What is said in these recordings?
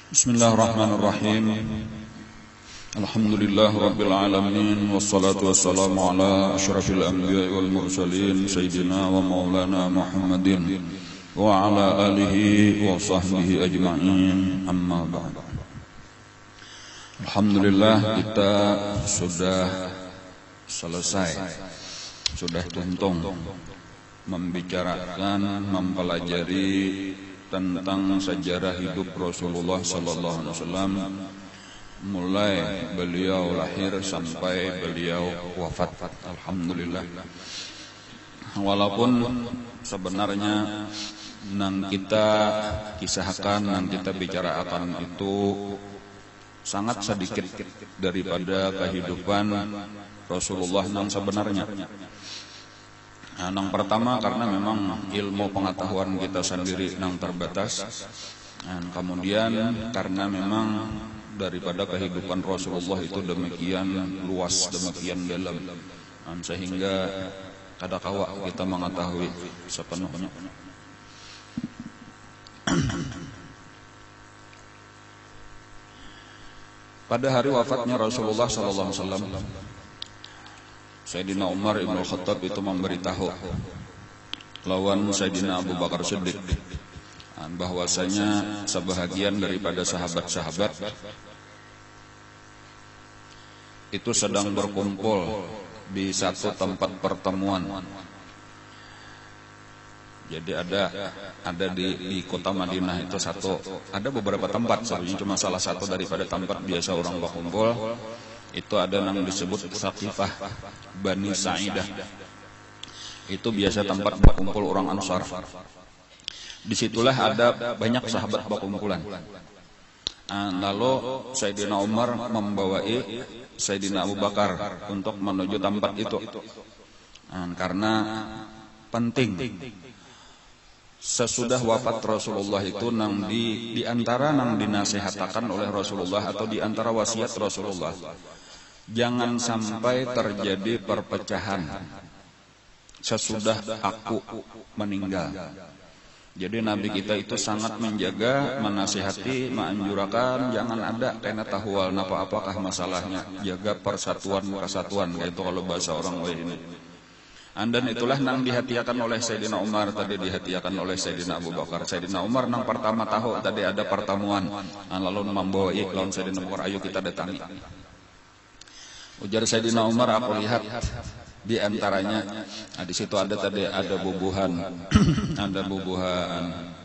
Bismillahirrahmanirrahim. Alhamdulillah rabbil alamin, wassalatu wassalamu ala asyrafil anbiya'i wal mursalin sayyidina wa maulana Muhammadin wa ala alihi wa sahbihi ajma'in, amma ba'd. Alhamdulillah kita sudah selesai, sudah tuntung membicarakan, mempelajari tentang sejarah hidup Rasulullah sallallahu alaihi wasallam, mulai beliau lahir sampai beliau wafat. Alhamdulillah. Walaupun sebenarnya nang kita kisahkan, nang kita bicarakan itu sangat sedikit daripada kehidupan Rasulullah nang sebenarnya. Yang pertama karena memang ilmu pengetahuan kita sendiri yang terbatas, dan kemudian karena memang daripada kehidupan Rasulullah itu demikian luas, demikian dalam, sehingga kadang-kala kita mengetahui sepenuhnya. Pada hari wafatnya Rasulullah sallallahu alaihi wasallam, Sayyidina Umar ibn Khattab itu memberitahu lawan Sayyidina Abu Bakar Siddiq bahwasanya sebahagian daripada sahabat-sahabat itu sedang berkumpul di satu tempat pertemuan. Jadi ada di kota Madinah itu ada beberapa tempat, sebenarnya cuma salah satu daripada tempat biasa orang berkumpul. Itu ada yang disebut Saqifah Bani Sa'idah. Itu biasa tempat berkumpul orang Ansar. Disitulah ada banyak sahabat berkumpulan. Lalu Sayyidina Umar membawai Sayyidina Abu Bakar untuk menuju tempat itu. Karena penting. Sesudah wafat Rasulullah itu di antara yang dinasihatakan oleh Rasulullah atau di antara wasiat Rasulullah, jangan sampai terjadi perpecahan sesudah aku meninggal. Jadi Nabi kita itu sangat menjaga, menasihati, menganjurkan jangan ada kena tahual apa-apakah masalahnya, jaga persatuan kesatuan, yaitu kalau bahasa orang lain ini. Dan itulah yang dihatiakan oleh Sayyidina Umar, tadi dihatiakan oleh Sayyidina Abu Bakar. Sayyidina Umar yang pertama tahu tadi ada pertemuan, lalu membawa lawan Sayyidina Abu Bakar, ayo kita datangi. Ujar Sayyidina Umar, aku lihat di antaranya, di situ ada bubuhan, ada bubuhan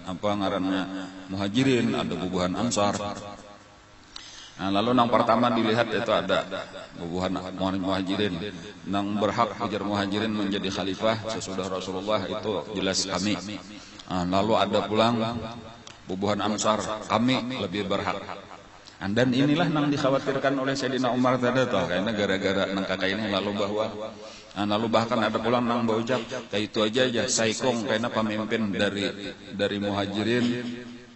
apa ngarannya Muhajirin, ada bubuhan Ansar. Lalu yang pertama dilihat itu ada bubuhan Muhajirin, yang berhak ujar Muhajirin menjadi khalifah sesudah Rasulullah itu jelas kami. Lalu ada pulang bubuhan Ansar, kami lebih berhak. Dan inilah yang dikhawatirkan oleh Sayyidina Umar tadi tuh, karena gara-gara nang kakak ini lalu bahkan ada pulang nang berucap kayak itu aja saikong karena pemimpin dari Muhajirin,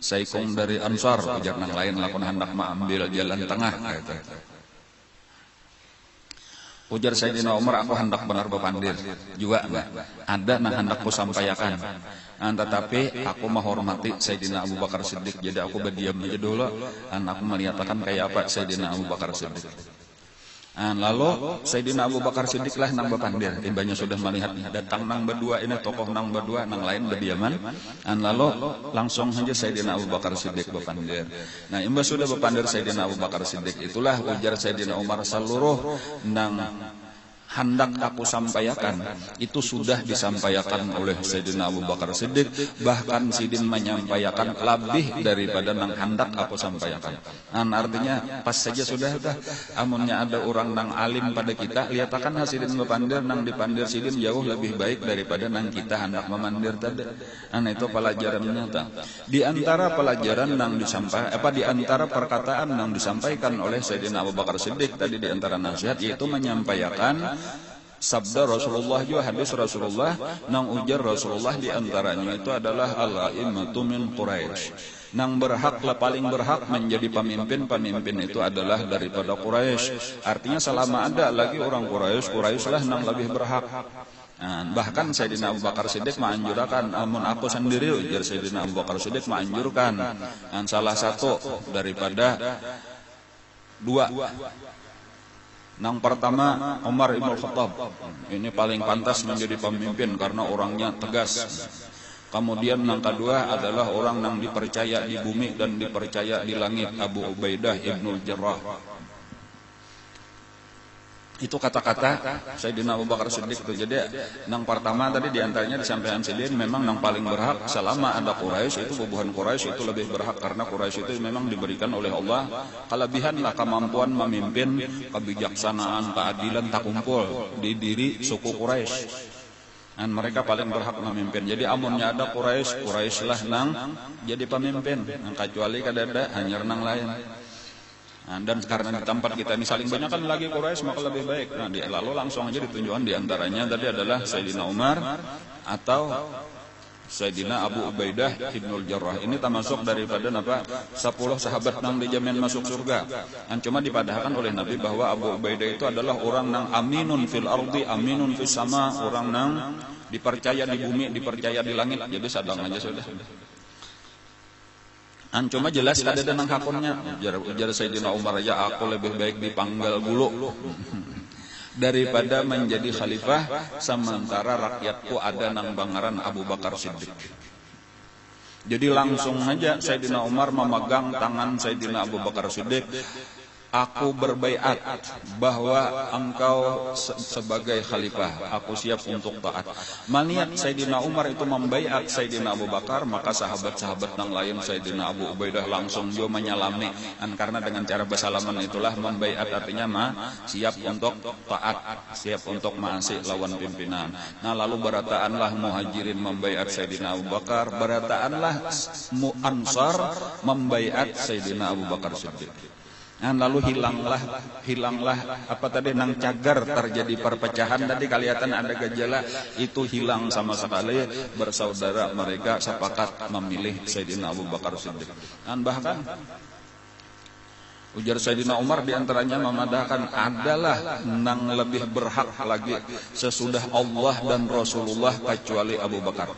saikong dari Ansar, ujar nang lain lakon hendak mengambil jalan tengah gitu. Ujar Sayyidina Umar, aku hendak benar bepandir juga ada nang hendak ku sampaikan. Tetapi aku menghormati Sayyidina Abu Bakar Siddiq, jadi aku berdiam aja dulu, aku melihatkan kayak apa Sayyidina Abu Bakar Siddiq. Lalu Sayyidina Abu Bakar Siddiq lah nang bepandir, timbanya sudah melihat datang nang berdua ini tokoh nang berdua, nang lain berdiaman. Lalu langsung saja Sayyidina Abu Bakar Siddiq bepandir. Nah, imba sudah bepandir Sayyidina Abu Bakar Siddiq, itulah ujar Sayyidina Umar, seluruh nang hendak aku sampaikan itu sudah disampaikan oleh Sayyidina Abu Bakar Siddiq, bahkan Sidin menyampaikan lebih daripada nang hendak aku sampaikan. Artinya pas saja sudah amunnya ada orang nang alim pada kita, lihatkan Sidin memandir nang dipandir Sidin jauh lebih baik daripada nang kita hendak memandir tadi. Itu pelajarannya di antara pelajaran nang disampaikan di antara perkataan nang disampaikan oleh Sayyidina Abu Bakar Siddiq tadi, di antara nasihat yaitu menyampaikan sabda Rasulullah juga, hadis Rasulullah nang ujar Rasulullah di antaranya itu adalah al-a'immatu min Quraisy. Nang berhak paling berhak menjadi pemimpin itu adalah daripada Quraisy. Artinya selama ada lagi orang Quraisy lah nang lebih berhak. Bahkan Sayyidina Abu Bakar Siddiq menganjurkan, namun aku sendiri ujar Sayyidina Abu Bakar Siddiq menganjurkan salah satu daripada dua. Yang pertama Umar Ibn Khattab, ini paling pantas menjadi pemimpin karena orangnya tegas. Kemudian yang kedua adalah orang yang dipercaya di bumi dan dipercaya di langit, Abu Ubaidah Ibnul Jarrah. Itu kata-kata Sayyidina Abu Bakar Siddiq itu. Jadi yang pertama tadi diantaranya disampaikan Siddiq, memang yang paling berhak selama ada Quraisy itu bubuhan Quraisy itu lebih berhak karena Quraisy itu memang diberikan oleh Allah kelebihanlah kemampuan memimpin, kebijaksanaan, keadilan tak kumpul di diri suku Quraisy. Dan mereka paling berhak memimpin. Jadi amunnya ada Quraisy, Quraisylah nang jadi pemimpin. Kecuali kadada hanya nang lain. Dan karena di tempat kita ini saling banyakkan lagi Quraisy maka lebih baik. Lalu langsung aja ditunjukkan diantaranya tadi adalah Sayyidina Umar atau Sayyidina Abu Ubaidah Ibnul Jarrah. Ini termasuk daripada 10 sahabat yang dijamin masuk surga. Dan cuma dipadahkan oleh Nabi bahwa Abu Ubaidah itu adalah orang yang aminun fil ardi, aminun fis sama, orang yang dipercaya di bumi, dipercaya di langit. Jadi sadang aja sudah. Cuma jelas ada nang hakunnya. Ujar Sayyidina Umar aja, aku lebih baik dipanggal dulu daripada menjadi khalifah sementara rakyatku ada nang bangaran Abu Bakar Siddiq. Jadi langsung aja Sayyidina Umar memegang tangan Sayyidina Abu Bakar Siddiq. Aku berbaiat bahwa engkau sebagai khalifah, aku siap untuk taat. Maniat Sayyidina Umar itu membaiat Sayyidina Abu Bakar, maka sahabat-sahabat yang lain Sayyidina Abu Ubaidah langsung juga menyalami. Karena dengan cara bersalaman itulah membaiat, artinya siap untuk taat, siap untuk maasi lawan pimpinan. Lalu berataanlah Muhajirin membaiat Sayyidina Abu Bakar, berataanlah Ansar membaiat Sayyidina Abu Bakar Siddiq. Lalu hilanglah apa tadi nang cagar terjadi perpecahan tadi kelihatan ada gejala itu hilang sama sekali. Bersaudara mereka sepakat memilih Sayyidina Abu Bakar Siddiq. Dan bahkan ujar Sayyidina Umar diantaranya memadahkan adalah nang lebih berhak lagi sesudah Allah dan Rasulullah kecuali Abu Bakar.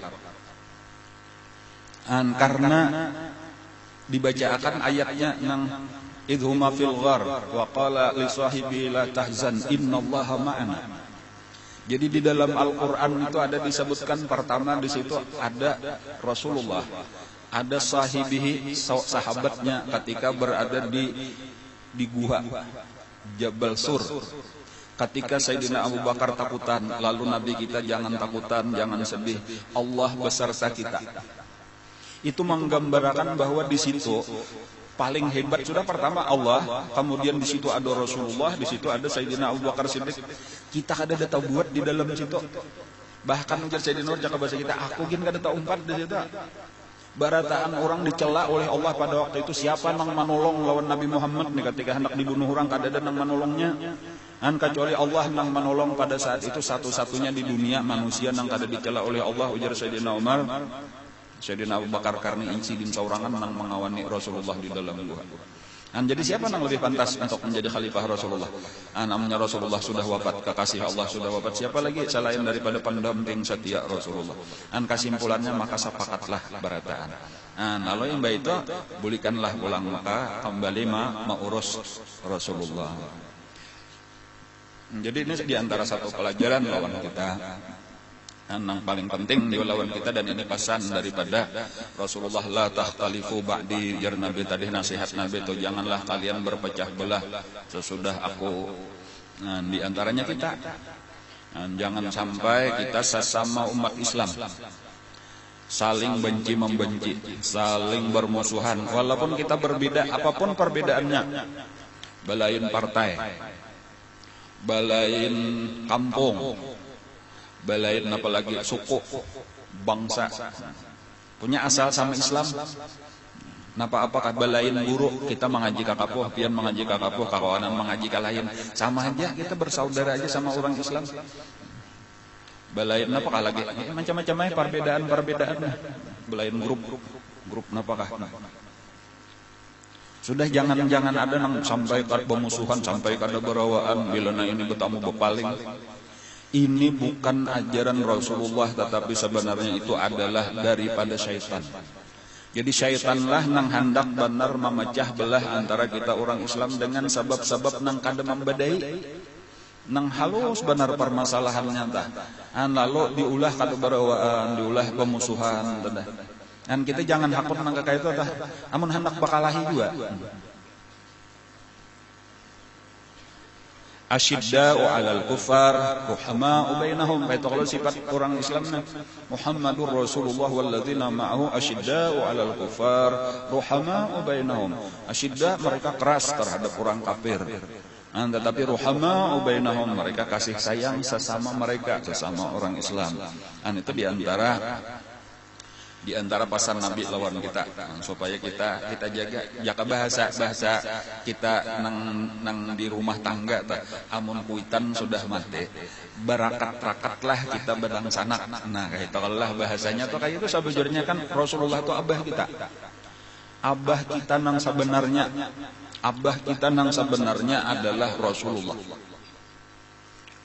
Karena dibacakan ayatnya nang idhuma fil ghar wa qala li sahibi la tahzan innallaha ma'ana. Jadi di dalam Al-Qur'an itu ada disebutkan pertama di situ ada Rasulullah, ada sahibihi sahabatnya ketika berada di gua Jabal Sur. Ketika Sayyidina Abu Bakar takutan, lalu Nabi kita jangan takutan, jangan sedih, Allah beserta kita. Itu menggambarkan bahwa di situ paling hebat sudah pertama Allah, kemudian di situ ada Rasulullah, di situ ada Sayyidina Abu Bakar Siddiq. Kita kada tahu buat di dalam situ. Bahkan ujar Sayyidina Nur cakap bahasa kita, aku gin kada tahu umpat di situ. Barataan orang dicela oleh Allah pada waktu itu, siapa nang menolong lawan Nabi Muhammad nih ketika hendak dibunuh orang, kada ada nang menolongnya. Kecuali Allah nang menolong pada saat itu, satu-satunya di dunia manusia nang kada dicela oleh Allah, ujar Sayyidina Umar. Sayyidina Abu Bakar karena insiden saurangan nang mengawani Rasulullah di dalam gua. Jadi siapa yang lebih pantas untuk menjadi khalifah Rasulullah? Namanya Rasulullah sudah wafat, kekasih Allah sudah wafat. Siapa lagi selain daripada pendamping setia Rasulullah? Kesimpulannya maka sepakatlah berataan. Lalu yang baik itu bolehkanlah ulang maka kembali mengurus Rasulullah. Jadi ini diantara satu pelajaran lawan kita. Yang paling penting di lawan kita, dan ini pesan daripada Rasulullah, la takhtalifu ba'di, jar Nabi tadi nasihat Nabi itu, janganlah kalian berpecah belah sesudah aku. Di antaranya kita, jangan sampai kita sesama umat Islam saling benci membenci, saling bermusuhan, walaupun kita berbeda apapun perbedaannya, belain partai, belain kampung, belain apalagi suku, bangsa, punya asal sama Islam. Apakah belain guru, kita mengaji kakapuh, pian mengaji kakapuh, kawanan mengaji kalain, sama aja, kita bersaudara aja sama orang Islam. Belain apakah lagi, macam-macam aja perbedaan, belain grup apakah. Sudah jangan ada nang sampai kad pemusuhan, sampai kada berawaan, bila na ini bertamu bepaling. ini bukan ajaran Rasulullah, tetapi sebenarnya itu adalah daripada syaitan. Jadi syaitanlah nang hendak benar memecah belah antara kita orang Islam dengan sebab-sebab nang kada membadai, nang halus benar permasalahannya tah. Lalu diulah kada barawaan, diulah pemusuhan tah. Dan kita jangan hakut nang kakak itu tah. Amun hendak bakalahi juga. Asyidda'u 'alal kuffar ruhama'u bainahum. Itu kalau sifat orang Islamnya Muhammadur Rasulullah walladzina ma'ahu asyidda'u 'alal kuffar ruhama'u bainahum. Asyidda mereka keras terhadap orang kafir. Tetapi ruhama'u bainahum mereka kasih sayang sesama mereka, sesama orang Islam. Itu di antara pasan Nabi lawan kita, supaya kita jaga bahasa kita nang di rumah tangga ta. Amun kuitan sudah mati barakat-rakatlah kita bedang sanak. Nah kayak itu Allah bahasanya tuh kayak itu sebujurnya kan Rasulullah tuh abah kita nang sebenarnya adalah Rasulullah.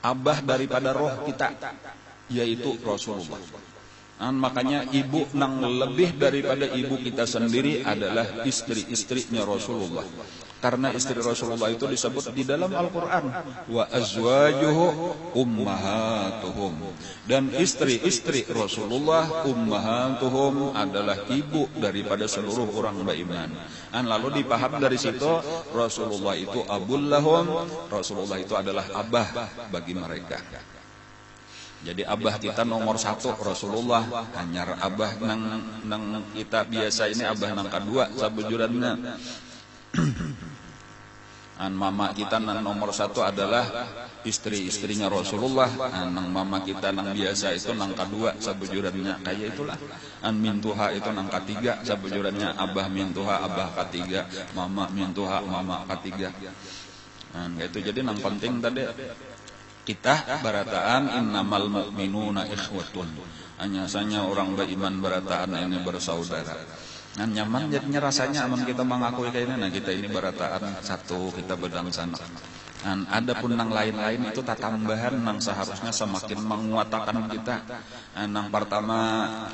Abah daripada roh kita yaitu Rasulullah. Makanya ibu nang lebih daripada ibu kita sendiri adalah istri-istrinya Rasulullah. Karena istri Rasulullah itu disebut di dalam Al-Quran wa azwajuhu ummahatuhum. Dan istri-istri Rasulullah ummahatuhum adalah ibu daripada seluruh orang beriman. Lalu dipaham dari situ Rasulullah itu abul lahum, Rasulullah itu adalah abah bagi mereka. Jadi abah kita nomor satu Rasulullah. Hanya abah nang kita biasa ini abah nang kedua sabujurannya. Mama kita nang nomor satu adalah istri-istrinya Rasulullah. Nang mama kita nang biasa itu nang kedua sabujurannya. Kayak itulah. Mintuha itu nang ketiga sabujurannya. Abah mintuha abah ketiga, mama mintuha mama ketiga. Itu jadi nang penting tadi kita barataan innamal mu'minuna ikhwatun. Hanya orang beriman barataan ini bersaudara. Nyaman jadinya rasanya aman kita mengakui kayak ini. Kita ini barataan satu, kita bedang sana. Adapun nang lain-lain itu tambahan nang seharusnya semakin menguatkan kita. Nang pertama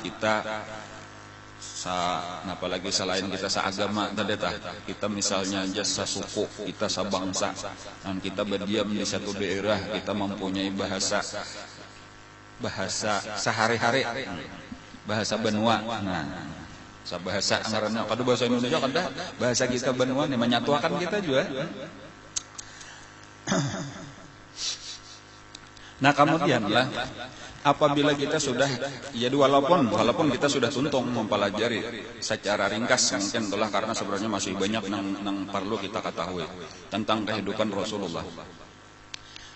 kita apalagi selain kita seagama tadi tah, kita misalnya aja sasuku, kita sabangsa, dan kita berdiam di satu daerah, kita mempunyai bahasa sehari-hari, bahasa benua. Bahasa anggarannya kada bahasa Indonesia kada, bahasa kita benua nih menyatukan kita juga. Nah kemudian ya, apabila kita sudah, jadi walaupun kita sudah tuntung mempelajari secara ringkas mungkin itulah karena sebenarnya masih banyak yang perlu kita ketahui tentang kehidupan Rasulullah.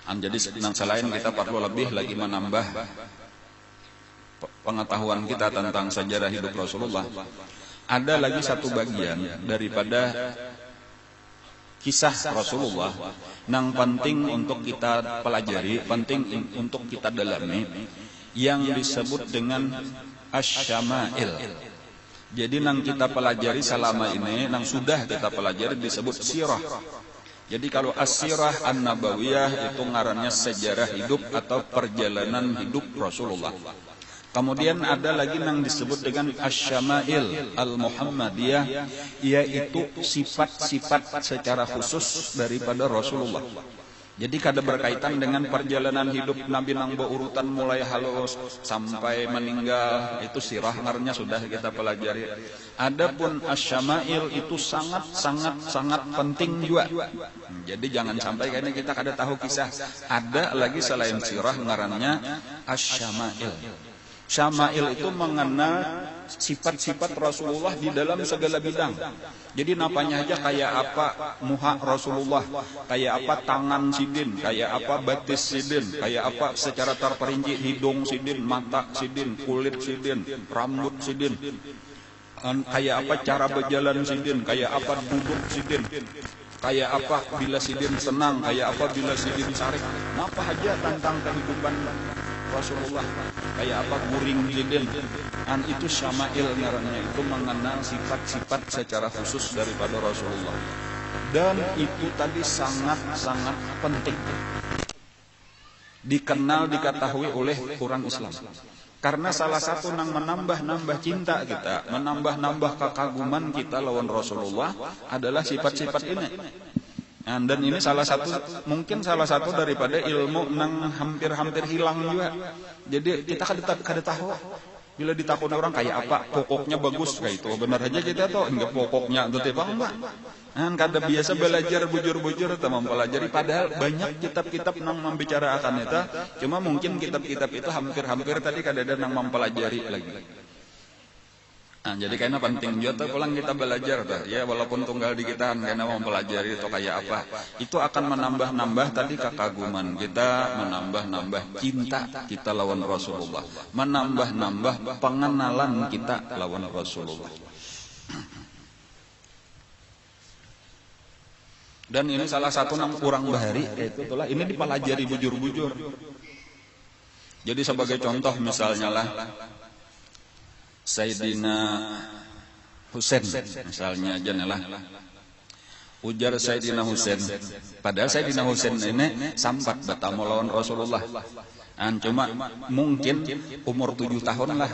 Jadi selain kita perlu lebih lagi menambah pengetahuan kita tentang sejarah hidup Rasulullah, ada lagi satu bagian daripada kisah Rasulullah yang penting untuk kita pelajari, penting untuk kita dalami, yang disebut dengan asy-syama'il. Jadi yang kita pelajari selama ini, yang sudah kita pelajari disebut sirah. Jadi kalau as-sirah an-nabawiyah itu ngarannya sejarah hidup atau perjalanan hidup Rasulullah. Kemudian ada lagi yang disebut dengan asy-syama'il al-Muhammadiyah, yaitu sifat-sifat secara khusus daripada Rasulullah. Jadi kada berkaitan dengan perjalanan hidup Nabi nang berurutan mulai halus sampai meninggal, itu sirah ngarannya sudah kita pelajari. Adapun asy-syama'il itu sangat penting juga. Jadi jangan sampai kayaknya kita kada tahu kisah. Ada lagi selain sirah ngarannya asy-syama'il. Syama'il itu mengenal sifat-sifat Rasulullah di dalam segala bidang. Jadi napanya aja kayak apa muha Rasulullah, kayak apa tangan sidin, kayak apa batis sidin, kayak apa secara terperinci hidung sidin, mata sidin, kulit sidin, rambut sidin, kayak apa cara berjalan sidin, kayak apa duduk sidin, kayak apa bila sidin senang, kayak apa bila sidin sarik. Apa aja tentang kehidupan Rasulullah, kayak apa guring sidin. Itu syama'il ngarannya, itu mengenal sifat-sifat secara khusus daripada Rasulullah. Dan itu tadi sangat penting. dikenal diketahui oleh orang Islam. Karena salah satu nang menambah-nambah cinta kita, menambah-nambah kekaguman kita lawan Rasulullah adalah sifat-sifat ini. Dan ini mungkin salah satu daripada ilmu nang hampir-hampir hilang juga. Jadi kita kada tahu bila ditakuni orang kayak apa, pokoknya bagus kayak itu. Benar aja kita tuh enggak pokoknya itu teh enggak. Kada biasa belajar bujur-bujur atau mempelajari, padahal banyak kitab-kitab nang membicarakan itu. Cuma mungkin kitab-kitab itu hampir-hampir tadi kada ada nang mempelajari lagi. Jadi kayaknya penting juga tuh pulang kita belajar tuh. Ya walaupun tunggal di kita kayaknya mempelajari itu kayak apa. Itu akan menambah-nambah tadi kekaguman kita, menambah-nambah cinta kita lawan Rasulullah, menambah-nambah pengenalan kita lawan Rasulullah. Dan ini salah satu nang kurang bahari, yaitu itulah ini dipelajari bujur-bujur. Jadi sebagai contoh misalnya lah Sayyidina Husain misalnya janalah ujar Sayyidina Husain, padahal Sayyidina Husain ini sampat batamu lawan Rasulullah. Cuma mungkin umur 7 tahun lah,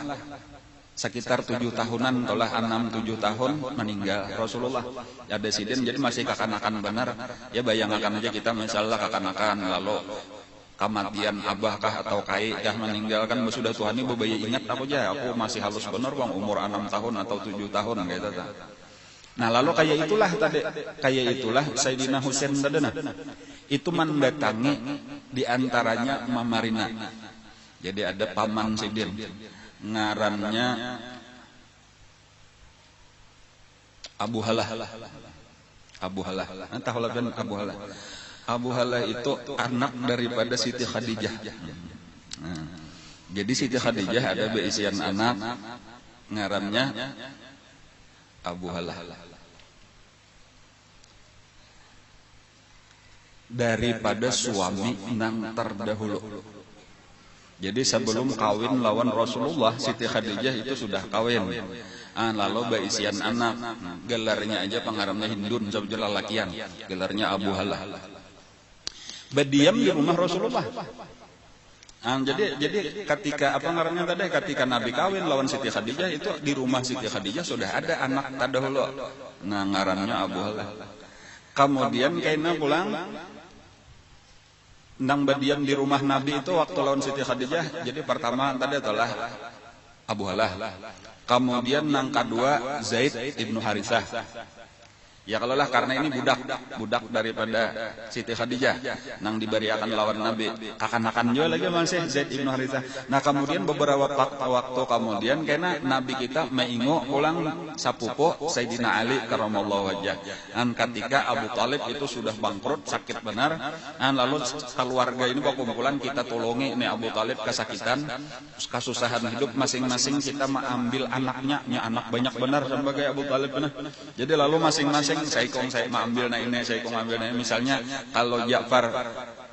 sekitar 7 tahunan atau 6-7 tahun meninggal Rasulullah. Ada sidin jadi masih kakanakan benar. Ya bayangkan aja kita misalnya kakanakan lalu kematian abah kah atau kai kah meninggalkan sudah Tuhan ini bebayi ingat apa aja aku masih halus benar bang umur 6 tahun atau 7 tahun kayak gitu. Nah lalu kayak itulah Sayyidina Husain sadana itu mendatangi diantaranya Mamarina. Jadi ada paman sidin ngarannya Abu Halah. Entah ben Abu Halah. Abu Halah itu anak daripada Siti Khadijah. Jadi Siti Khadijah ada beisian anak ngarannya Abu Halah. Daripada suami nang terdahulu. Jadi sebelum kawin lawan Rasulullah, Siti Khadijah itu sudah kawin. Lalu beisian anak, gelarnya aja pengaramnya Hindun, sebetulnya lalakian, gelarnya Abu Halah. Berdiam di rumah Rasulullah. Jadi ketika ketika Nabi kawin lawan Siti Khadijah itu di rumah Siti Khadijah sudah ada anak terdahulu. Nah ngarannya Abu Halah. Kemudian kena pulang nang berdiam di rumah Nabi itu waktu lawan Siti Khadijah. Jadi pertama tadi adalah Abu Halah. Kemudian nang kedua Zaid ibnu Harithah. Ya kalau lah karena ini budak daripada Siti Khadijah nang diberiakan lawan Nabi. Kakanakan juga lagi masih Zaid ibnu Harithah. Nah kemudian beberapa waktu kemudian karena Nabi kita mengingo ulang sapupo Sayyidina Ali karramallahu wajhah. Dan ketika Abu Thalib itu sudah bangkrut sakit benar. Dan lalu keluarga ini berkumpulan kita tolongi ini Abu Thalib kesakitan, kesusahan hidup masing-masing kita mengambil anaknya, anak banyak benar sebagai Abu Thalib benar. Jadi lalu masing-masing saya mengambil ini, saya mengambil ini. Misalnya kalau Ja'far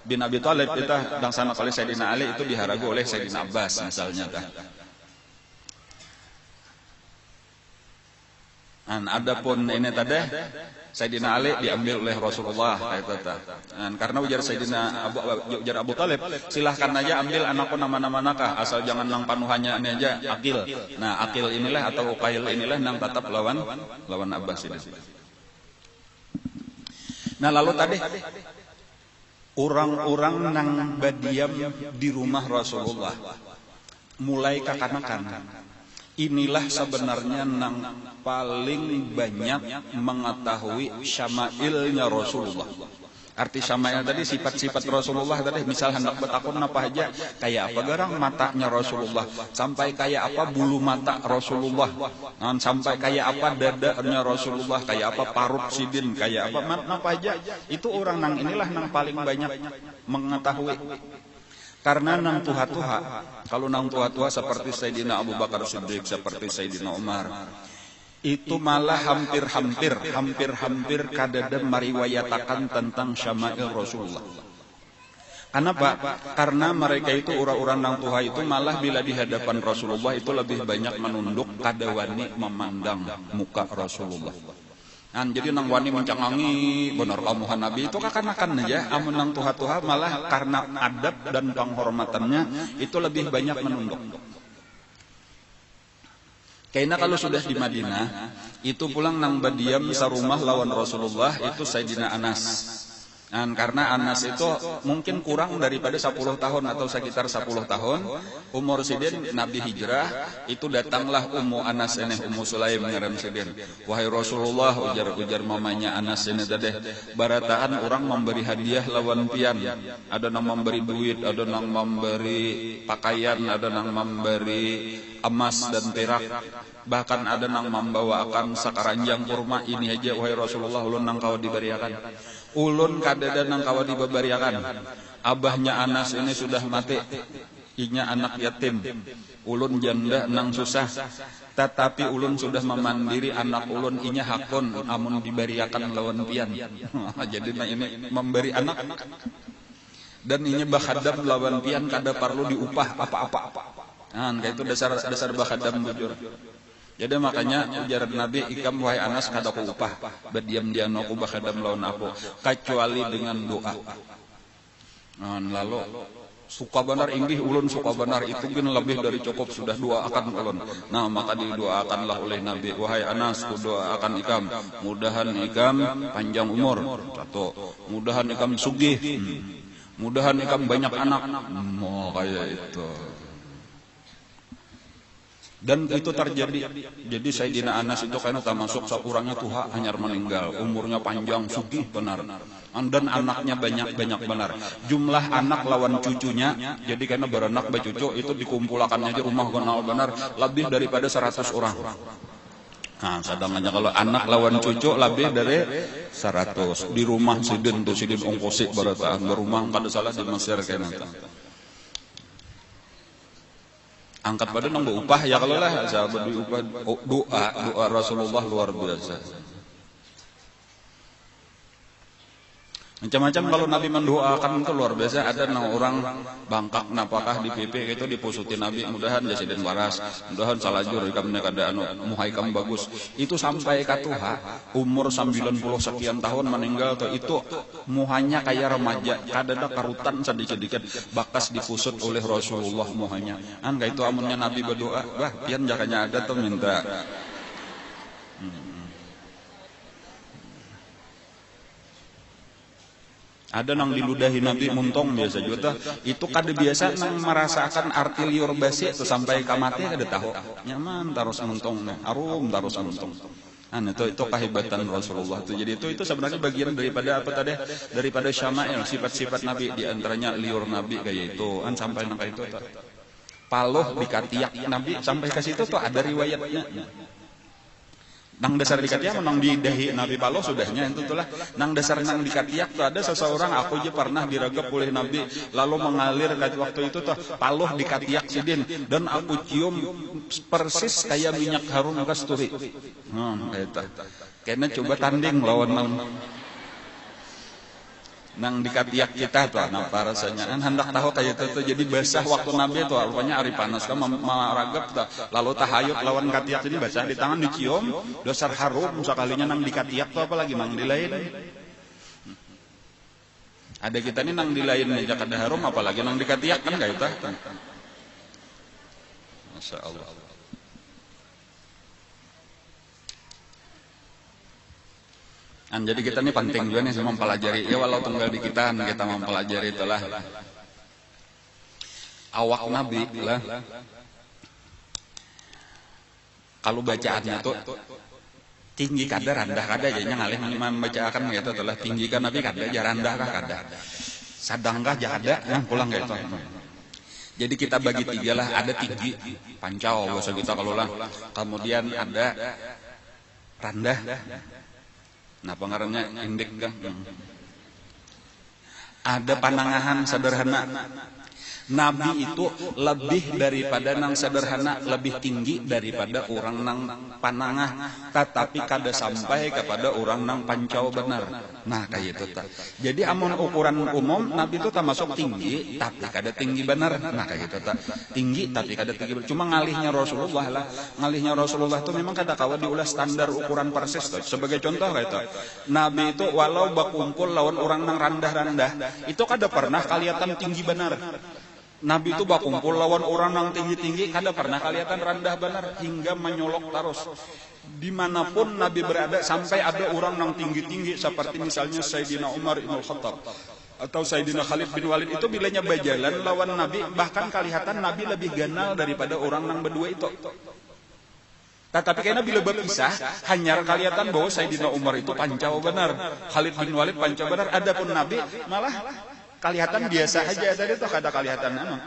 bin Abi Thalib itu dangsana oleh Sayyidina Ali itu diharagu oleh Sayyidina Abbas misalnya. Adapun ini tadi Sayyidina Ali diambil oleh Rasulullah karena ujar Abu Thalib silahkan aja ambil anakku nama-nama nakah asal jangan nang panuhannya ini aja Akil. Nah Akil inilah atau Uqail inilah nang tetap lawan Abbas ini. Nah lalu tadi orang-orang nang berdiam di rumah Rasulullah mulai kakanakan. Inilah sebenarnya nang paling banyak mengetahui syama'ilnya Rasulullah. Arti syama'il tadi sifat-sifat Rasulullah tadi, misal hendak bertakun apa aja, kayak apa garang matanya Rasulullah, sampai kayak apa bulu mata Rasulullah, sampai kayak apa dadanya Rasulullah, kayak apa parut sidin, kayak apa aja. Itu orang nang inilah nang paling banyak mengetahui. Karena nang tuha-tuha, kalau nang tuha-tuha seperti Sayyidina Abu Bakar Siddiq, seperti Sayyidina Umar, itu malah hampir kadada meriwayatakan tentang syama'il Rasulullah. Kenapa? Karena mereka itu orang-orang nang tuha itu malah bila di hadapan Rasulullah itu lebih banyak menunduk kadawani memandang muka Rasulullah. Jadi nang wani mencangangi benar kamuhan Nabi itu kakanakan aja, amun nang tuha-tuha malah karena adab dan penghormatannya itu lebih banyak menunduk. Karena kalau sudah di Madinah itu pulang nang badiam sarumah lawan Rasulullah itu Sayyidina Anas. Karena Anas itu mungkin kurang daripada 10 tahun atau sekitar 10 tahun umur sidin Nabi hijrah, itu datanglah Ummu Anas ini, Ummu Sulaim ngaran sidin. Wahai Rasulullah, ujar mamanya Anas ini tadi, barataan orang memberi hadiah lawan pian, ada nang memberi duit, ada nang memberi pakaian, ada nang memberi emas dan perak, bahkan ada nang membawakan sakaranjang kurma. Ini aja wahai Rasulullah, ulun nang kau diberiakan. Ulun kadada nang kawa dibabariakan. Abahnya Anas ini sudah mati, inya anak yatim. Ulun janda nang susah, tetapi ulun sudah memandiri anak ulun, inya hakun amun dibariakan lawan pian. Jadi ini memberi anak dan inya bakhadam lawan pian kada perlu diupah apa-apa. Kayak itu dasar bakhadam bujur. Jadi makanya ujar Nabi, ikam wahai Anas kada ku upah, berdiam diam aku bakhadam lawan aku, kecuali dengan doa. Lalu suka benar inggih ulun suka benar itu gin lebih dari cukup, sudah doakan ulun. Nah maka didoakanlah oleh Nabi, wahai Anas ku doakan ikam, mudahan ikam panjang umur, satu, mudahan ikam sugih, mudahan ikam banyak anak. Kayak itu. Dan itu terjadi. Jadi Sayyidina Anas itu karena termasuk seorangnya tuha hanyar meninggal, umurnya panjang, sugih benar, dan anaknya banyak benar. Jumlah anak lawan cucunya, jadi karena beranak bercucu itu dikumpulkan aja rumah kenal benar lebih daripada 100 orang. Sedangkan kalau anak lawan cucu lebih dari 100. Di rumah sidin tuh sidin ongkosik barataan berumah kada salah di Mesir kena. Angkat pada nang upah ya kalau lah sahabat diupah, doa Rasulullah luar biasa. Macam-macam kalau Nabi mendoakan itu luar biasa. Ada nang orang bangkak napakah di PP itu dipusuti Nabi, mudahan jasiden waras, mudahan salajur ikam kada anu muhaikam bagus. Itu sampai katuha umur 90 sekian tahun meninggal tuh, itu muhanya kayak remaja, kadada karutan sedikit-sedikit bakas dipusut oleh Rasulullah muhanya. Kayak itu amunnya Nabi berdoa, wah pian jakanya ada tuh minta. Ada nang diludahi Nabi muntong biasa juga itu kada biasa nang merasakan arti liur basi itu sampai kamati kada tahu nyaman terus muntong arum terus muntong. Itu kehebatan Rasulullah itu. Jadi itu sebenarnya bagian daripada apa tadi, daripada syama'il, sifat-sifat Nabi, di antaranya liur Nabi kayak itu sampai nang kayak itu paloh dikatiak Nabi sampai ke situ tuh ada riwayatnya. Nang dasar dikatiak nang di dahi Nabi paloh sudahnya itu tuh lah. Nang dasar nang dikatiak tuh ada seseorang aku aja pernah diragap oleh Nabi lalu mengalir waktu itu tuh paloh dikatiak sidin dan aku cium persis kayak minyak harum kasturi. Karena coba tanding lawan nang dikatiak kita tuh apa rasanya hendak tahu kayak itu tuh. Jadi basah waktu Nabi tuh rupanya hari panas kan maragap tuh lalu tahayut lawan katiak ini basah di tangan dicium dasar harum sekalinya nang dikatiak tuh apalagi nang dilain. Ada kita nih nang dilain aja kada harum apalagi nang dikatiak kan kayak itu. Masya Allah. Jadi kita ini penting juga nih mempelajari, ya walau tunggal di kita mempelajari itulah awak Nabi lah. Kalau bacaannya tuh tinggi kada rendah kada aja ngalih membacakan gitu telah tinggi kan Nabi kada aja rendah kah kada sadangkah jada yang pulang gitu. Jadi kita bagi tiga lah, ada tinggi pancau bahasa kita kalau lah, kemudian ada rendah. Nah pengarannya indek kan. Ada panangahan sederhana Nabi itu lebih daripada nang sederhana, lebih tinggi daripada orang nang panangah, tetapi kada sampai kepada orang nang pancau benar. Nah kayak itu tak. Jadi amun ukuran umum Nabi itu termasuk tinggi, tapi kada tinggi benar. Nah kayak itu tak. Tinggi tapi kada tinggi benar. Cuma ngalihnya Rasulullah lah. Ngalihnya Rasulullah itu memang kada kawa diulah standar ukuran persis. Tuh. Sebagai contoh kayak itu. Nabi itu walau bakumpul lawan orang nang randah-randah, itu kada pernah kelihatan tinggi benar. Nabi itu bakumpul lawan orang yang tinggi-tinggi, kada pernah kelihatan rendah benar hingga menyolok terus. Dimanapun Nabi berada, sampai ada orang yang tinggi-tinggi seperti misalnya Sayyidina Umar Ibn Khattab atau Sayyidina Khalid bin Walid itu bilanya berjalan lawan Nabi, bahkan kelihatan Nabi lebih ganal daripada orang yang berdua itu. Tetapi karena bila berpisah, hanya kelihatan bahwa Sayyidina Umar itu pancau benar, Khalid bin Walid pancau benar. Adapun Nabi malah kelihatan biasa aja tadi itu kada kelihatan emang.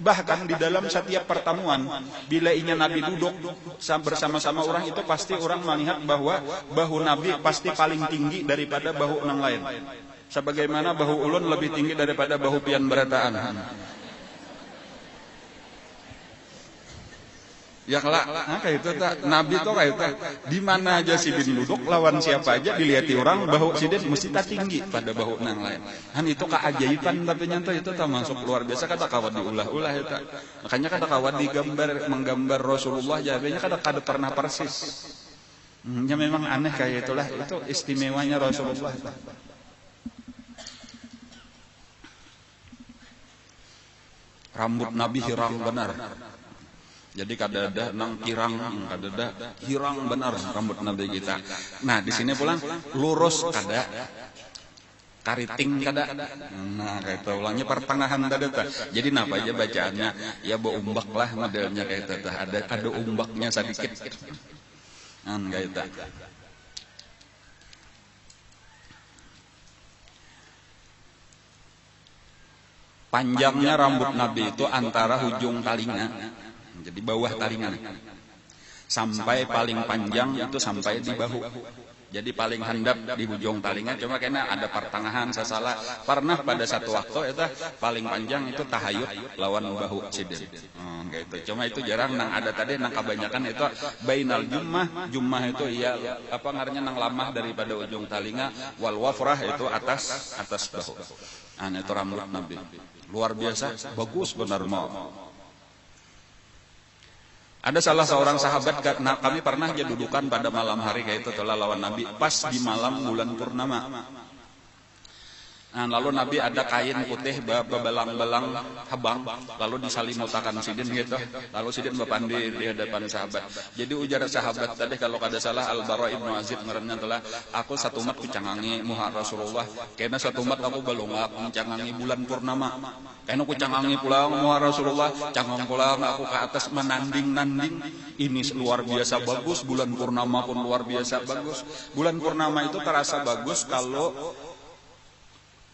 Bahkan di dalam setiap pertemuan bila ingin Nabi duduk bersama-sama orang itu pasti orang melihat bahwa bahu Nabi pasti paling tinggi daripada bahu orang lain. Sebagaimana bahu ulun lebih tinggi daripada bahu pian berataan. Ya kelak, kayak itu tak. Nabi tuh kayak itu. Di mana aja sidin duduk lawan siapa aja dilihat orang bahu sidin mesti tak tinggi pada bahu nang lain. Han itu keajaiban tapi nyata itu termasuk luar biasa kata kawan diulah-ulah itu. Makanya kata kawan menggambar Rasulullah jawabnya kada pernah persis. Ya memang aneh kayak itulah, itu istimewanya Rasulullah. Rambut Nabi hirang benar. Jadi kadada nang kirang, kadada hirang benar rambut Nabi kita. Nah di sini pulang lurus kada, kariting kada. Nah kayak itu ulangnya pertengahan kada. Jadi napa aja bacaannya ya umbak lah modelnya kayak itu. Ada umbaknya sedikit. Kayak itu. Panjangnya rambut Nabi itu antara ujung talinga. Jadi bawah talingan sampai paling panjang itu sampai di bahu. Jadi paling handap di ujung talingan. Cuma karena ada pertengahan sasalah. Pernah pada satu waktu itu paling panjang itu tahayut lawan bahu sidin. Gitu. Cuma itu jarang nang ada tadi nang kebanyakan itu bainal jummah itu ya apa ngarannya nang lamah daripada ujung talinga wal wafrah itu atas bahu. Itu rambut Nabi. Luar biasa, bagus benar mau. Ada salah seorang sahabat, nah kami pernah aja dudukan pada malam hari kayak itu telah lawan Nabi pas di malam bulan purnama. Nah, lalu Nabi ada kain putih bebelang-belang habang, lalu disalimutakan sidin gitu. Lalu sidin bapandi di hadapan sahabat. Jadi ujar sahabat tadi kalau kada salah Al-Bara Ibnu Azib ngaranna telah aku satu umat kucangangi muha Rasulullah. Karena satu umat aku balungak mencangangi bulan purnama. Karena kucangangi pulang muha Rasulullah, cangang pulang aku ke atas menanding-nanding. Ini luar biasa bagus, bulan purnama pun luar biasa bagus. Bulan purnama itu terasa bagus kalau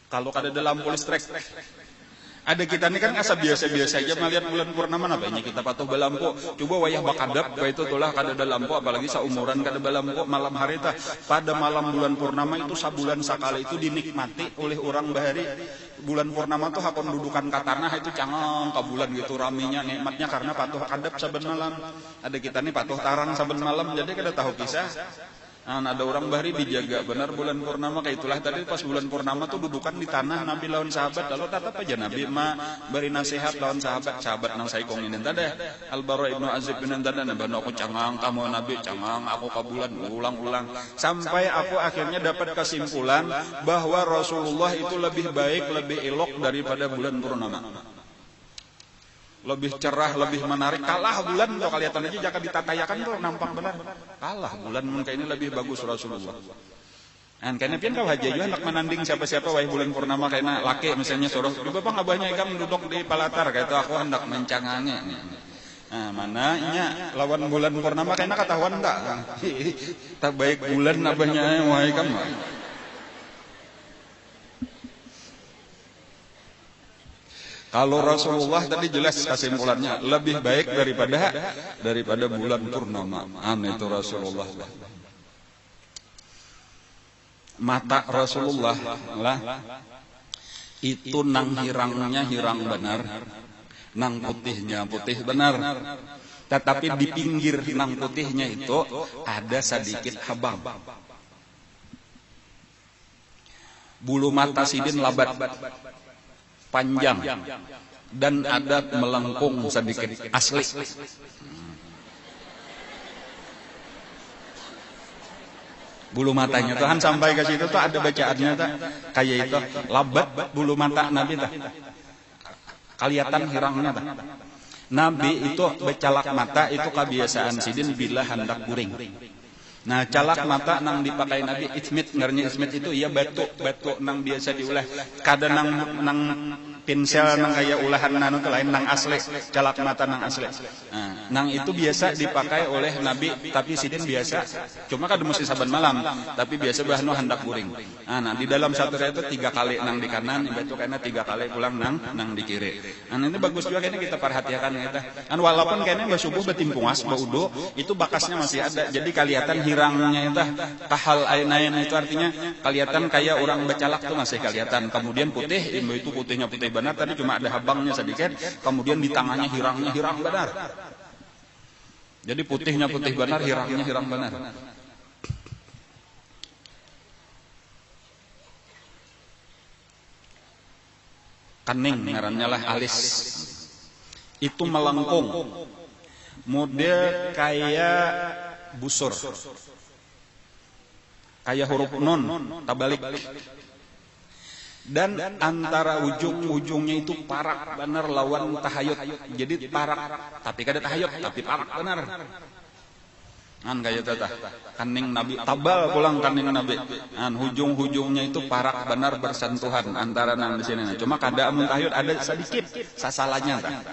kada ada lampu listrik. Ada kita ini kan asa biasa-biasa aja melihat bulan purnama apa ini kita patuh belampu. Coba wayah bakadap itu tulah kada ada lampu apalagi saumuran kada belampu malam hari tah. Pada malam bulan purnama itu sabulan sakali itu dinikmati oleh orang bahari. Bulan purnama tuh hakon dudukan ka tanah itu cangang ka bulan gitu raminya nikmatnya karena patuh kadap saben malam. Ada kita ini patuh tarang saben malam jadi kada tahu kisah. Ada orang bahari dijaga benar bulan purnama kayak itulah tadi pas bulan purnama tuh dudukan di tanah Nabi lawan sahabat lalu tetap aja Nabi beri nasihat lawan sahabat nang saikong ini tadi Al-Bara Ibnu Azib bin tadi nabi aku cangang kamu Nabi cangang aku ka bulan ulang-ulang sampai aku akhirnya dapat kesimpulan bahwa Rasulullah itu lebih baik lebih elok daripada bulan purnama. Lebih cerah, lebih menarik. Kalah bulan tuh kelihatan aja jika ditatayakan tuh nampak benar. Kalah bulan mungkin ini lebih bagus Rasulullah. Dan karena pian kau haji juga hendak menanding siapa-siapa wahai bulan purnama karena laki misalnya suruh coba bang abahnya ikam duduk di palatar kayak itu aku hendak mencangannya. Nah mananya lawan bulan purnama karena ketahuan enggak. Tak baik bulan abahnya wahai kamu. Kalau Rasulullah tadi jelas kesimpulannya lebih baik daripada bulan purnama. Itu Rasulullah. Mata Rasulullah lah itu nang hirangnya hirang benar. nang putihnya putih benar. Tetapi di pinggir nang putihnya itu ada sedikit habang. Bulu mata sidin labat panjang dan ada melengkung sedikit asli. Bulu matanya Tuhan sampai ke situ tuh ada bacaannya tuh kayak itu labat bulu mata Nabi tuh. Kelihatan hirangnya tuh. Nabi itu becalak mata itu kebiasaan sidin bila hendak guring. Nah, calak mata nang dipakai Nabi ismit, ngarnya ismit itu iya batu nang biasa diulah. Kadang nang pinsel nang kayak ulahan nanu tuh lain nang asli, calak mata nang asli. Nah, nang itu biasa dipakai oleh Nabi, tapi sidin biasa. Cuma kada mesti saban malam, tapi biasa bahnu hendak guring. Nah, di dalam satu itu 3 kali nang di kanan, itu kayaknya 3 kali pulang nang di kiri. Nah, ini bagus juga kayaknya kita perhatikan kita. Kan walaupun kayaknya subuh betimpungas, baudo itu bakasnya masih ada. Jadi kelihatan hirangnya itu kahal ainain itu artinya kelihatan kayak orang becalak tuh masih kelihatan. Kemudian putih, itu putihnya putih benar, tadi cuma ada habangnya sedikit. Kemudian di tangannya hirangnya hirang benar. Jadi putihnya putih benar, hirangnya hirang benar. Kening ngarannya lah alis. Itu melengkung. Model kayak busur. Kayak huruf nun, tabalik. Dan antara ujung-ujungnya itu parak benar lawan tahayut. Jadi parak, tapi kada tahayut, tapi parak benar. Kan kayak tata. Kening Nabi tabal pulang kening Nabi. Kan hujung-hujungnya itu parak benar bersentuhan antara nang di sini. Cuma kada amun tahayut ada sedikit sasalanya tah.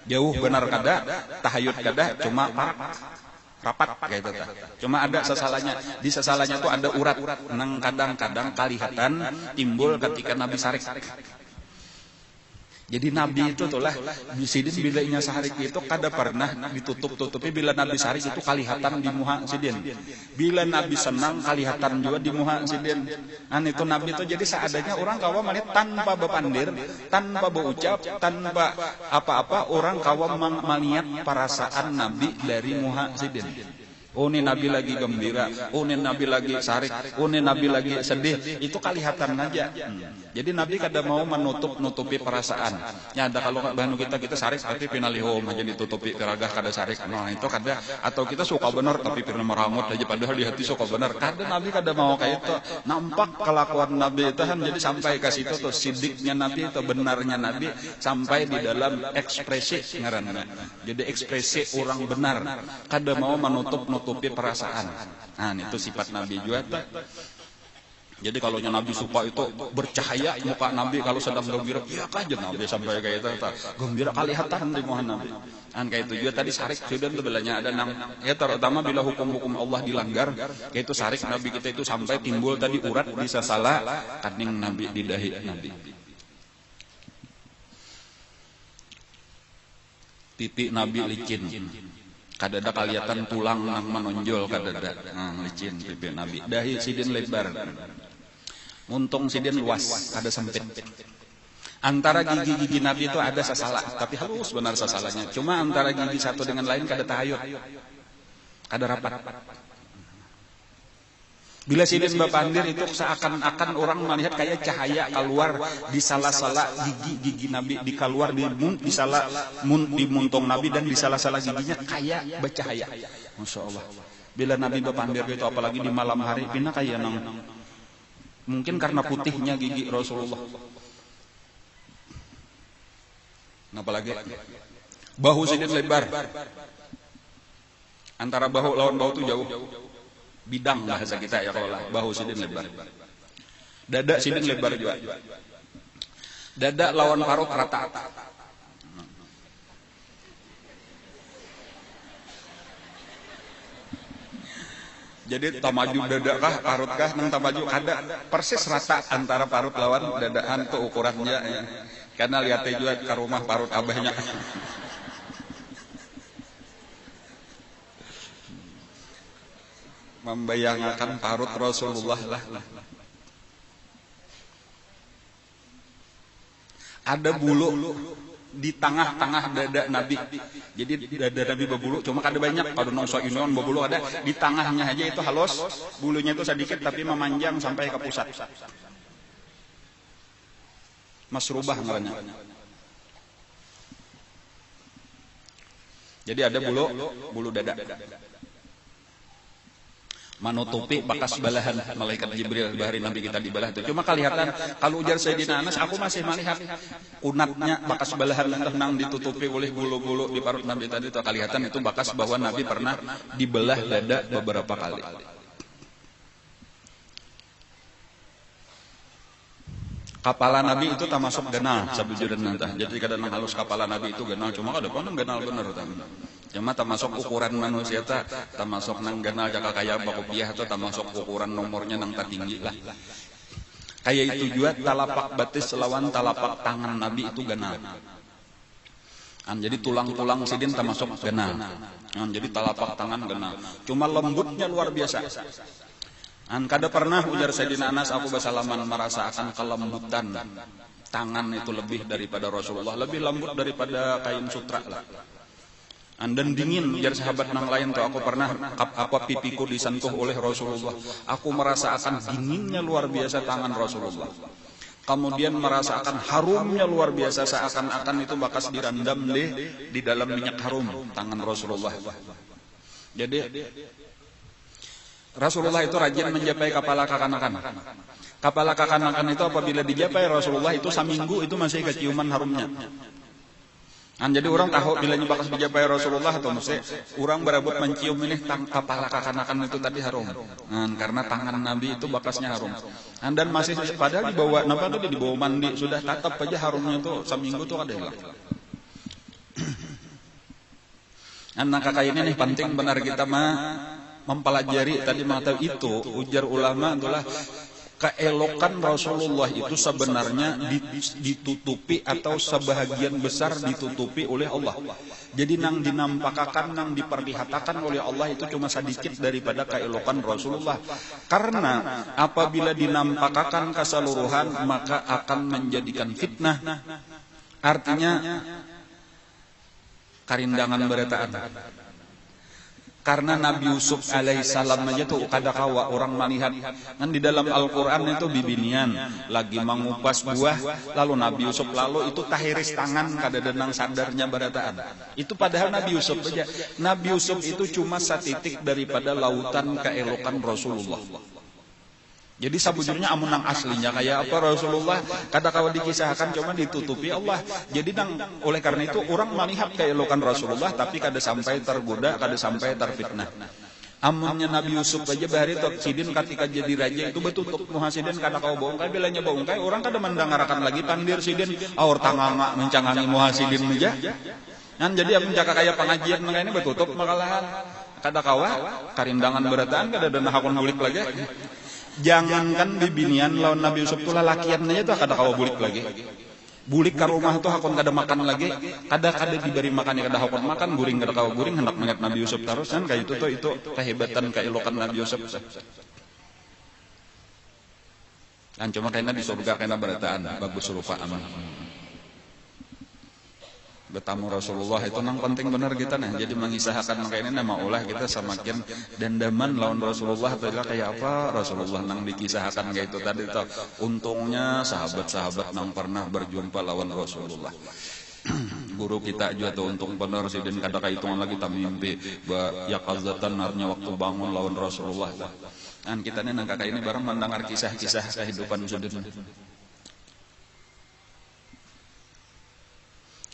Jauh benar kada, tahayut kada, cuma parak rapat kayak itu tah. Cuma ada sasalanya. Di sasalanya tuh ada urat nang kadang-kadang kalihatan timbul ketika Nabi sarik. Jadi Nabi itu tuh lah sidin bila inya sarik itu kada pernah ditutup-tutupi. Bila Nabi sarik itu kalihatan di muha sidin. Bila Nabi senang kalihatan juga di muha sidin. An itu Nabi itu jadi seadanya orang kawa melihat tanpa bepandir, tanpa berucap, tanpa apa-apa orang kawa melihat perasaan Nabi dari muha sidin. Oh ini Nabi lagi gembira, oh ini Nabi lagi sarik, oh ini Nabi lagi sedih, itu kelihatan aja. Jadi Nabi kada mau menutupi perasaan. Ya ada kalau bahanu kita sarik tapi pinalihom aja ditutupi keragah kada sarik. Nah itu kada, atau kita suka benar tapi pina merangut aja padahal di hati suka benar. Kada Nabi kada mau kayak itu. Nampak kelakuan Nabi itu kan jadi sampai ke situ tuh sidiknya Nabi itu benarnya Nabi sampai di dalam ekspresi ngaranna. Jadi ekspresi orang benar. Kada mau menutupi perasaan. Nah, itu sifat Nabi juga. Jadi kalau Nabi suka itu bercahaya muka Nabi kalau sedang gembira, ya kajen Nabi sampai kayak itu. Gembira kelihatan di muka Nabi. Kan kayak itu juga tadi sarik sudah belanya ada nang ya terutama bila hukum-hukum Allah dilanggar, kayak itu sarik Nabi kita itu sampai timbul tadi urat bisa salah kening Nabi di dahi Nabi. Pipi Nabi licin. Kadada kelihatan tulang nang menonjol kadada licin pipi Nabi. Dahi sidin lebar. Muntung sidin luas, kada sempit. Antara gigi-gigi Nabi itu ada sasalah, tapi halus benar sasalahnya. Cuma antara gigi satu dengan lain kada tahayut. Kada rapat. Bila sidin bapandir itu seakan-akan orang melihat kayak cahaya keluar di salah-salah gigi Nabi, di keluar di muntung Nabi dan di salah-salah giginya kayak bercahaya. Masya Allah. Bila Nabi bapandir itu apalagi di malam hari, pina kayak nang mungkin karena putihnya gigi Rasulullah. Apalagi bahu sidin lebar. Antara bahu lawan bahu itu jauh. Bidang bahasa kita ya kalau bahu sidin lebar. Dada sidin lebar juga. Dada lawan parut rata. Jadi tamaju dada kah, parut kah, nang tamaju kada persis rata antara parut lawan dadaan tuh ukurannya. Ya. Karena lihatnya juga ke rumah parut abahnya. Membayangkan parut Rasulullah lah. Ada bulu di tengah-tengah dada Nabi. Jadi dada Nabi berbulu, cuma kada banyak. Kalau nongso inion berbulu ada di tengahnya aja itu halus, bulunya itu sedikit tapi memanjang sampai ke pusat. Masrubah ngarannya. Jadi ada bulu dada. Menutupi bekas balahan malaikat Jibril bahari Nabi kita dibalah itu. Cuma kelihatan kalau ujar Sayyidina Anas, aku masih melihat kunatnya bekas balahan yang tenang ditutupi oleh bulu-bulu di parut Nabi tadi itu. Kelihatan itu bekas bahwa Nabi pernah dibelah dada beberapa kali. Kepala Nabi itu termasuk genal sabujurna tah. Jadi kadang halus kepala Nabi itu genal, cuma kada pun genal bener tah. Cuma termasuk ukuran manusia tah, termasuk nang genal jaka kaya bakopiah atau termasuk ukuran nomornya nang tinggi lah. Kayak itu juga talapak batis lawan talapak tangan Nabi itu genal. Jadi tulang-tulang sidin termasuk genal. Jadi talapak tangan genal. Cuma lembutnya luar biasa. Kada pernah ujar Sayyidina Anas, aku bersalaman merasakan kelembutan tangan itu lebih daripada Rasulullah, lebih lembut daripada kain sutra lah. Dan dingin ujar sahabat yang lain tuh, aku pernah apa pipiku disentuh oleh Rasulullah, aku merasakan dinginnya luar biasa tangan Rasulullah. Kemudian merasakan harumnya luar biasa, seakan-akan itu bekas direndam di dalam minyak harum tangan Rasulullah. Jadi Rasulullah itu rajin menjapai kepala kekanakan. Kepala kekanakan itu apabila dijapai Rasulullah itu seminggu itu masih keciuman harumnya. Jadi orang tahu bila bakas dijapai Rasulullah atau mesti orang berebut mencium ini kepala kekanakan itu tadi harum. Karena tangan Nabi itu bakasnya harum. Dan masih padahal dibawa, napa tuh dibawa mandi sudah tatap aja harumnya tuh seminggu tuh ada hilang. Anak kakak ini nih penting benar kita mempelajari tadi mata itu. Ujar ulama itulah keelokan Rasulullah itu sebenarnya ditutupi atau sebahagian besar ditutupi oleh Allah. Jadi nang dinampakakan, nang diperlihatkan oleh Allah itu cuma sedikit daripada keelokan Rasulullah. Karena apabila dinampakakan keseluruhan maka akan menjadikan fitnah. Artinya karindangan beretaan. Karena Nabi Yusuf alaihissalam aja tuh kadakawa orang melihat kan di dalam Al-Quran itu bibinian lagi mengupas buah, lalu Nabi Yusuf lalu itu tahiris tangan kadadenang sadarnya berataan. Itu padahal Nabi Yusuf aja. Nabi Yusuf itu cuma satitik daripada lautan keelokan Rasulullah. Jadi sabujurnya amunang aslinya kayak apa Rasulullah kadakawa dikisahkan cuma ditutupi Allah. Jadi oleh karena itu orang melihat keelokan Rasulullah tapi kada sampai tergoda, kada sampai terfitnah. Amunnya Nabi Yusuf aja bahari sidin ketika jadi raja itu betutup muhasidin kadakawa bongkai bilanya bongkai orang kada mendengarkan lagi pandir sidin aur tanganga mencangangi muhasidin aja. Jadi amun jaka kaya pengajian ini betutup makalahan kadakawa karindangan berataan kada ada hakun bulik lagi. Jangankan bibinian lawan Nabi Yusuf tuh lalakian aja tuh kada kawa bulik lagi. Bulik ke rumah tuh hakun kada makan lagi, kada diberi makan kada hakun makan, guring kada kawa guring hendak mengat Nabi Yusuf terus kan kayak itu tuh itu kehebatan keelokan Nabi Yusuf. Dan cuma kayaknya di surga kayaknya berataan bagus rupa aman. Bertamu Rasulullah itu nang penting benar kita nah. Jadi mengisahkan kayak ini nama ulah kita semakin dendaman lawan Rasulullah adalah kayak apa Rasulullah nang dikisahkan kayak itu tadi tuh. Untungnya sahabat-sahabat nang pernah berjumpa lawan Rasulullah. Guru kita juga tuh untung benar sih dan kada kahitungan lagi tak mimpi ya qazatan artinya waktu bangun lawan Rasulullah. Dan kita nih nang kakak ini bareng mendengar kisah-kisah kehidupan sudut.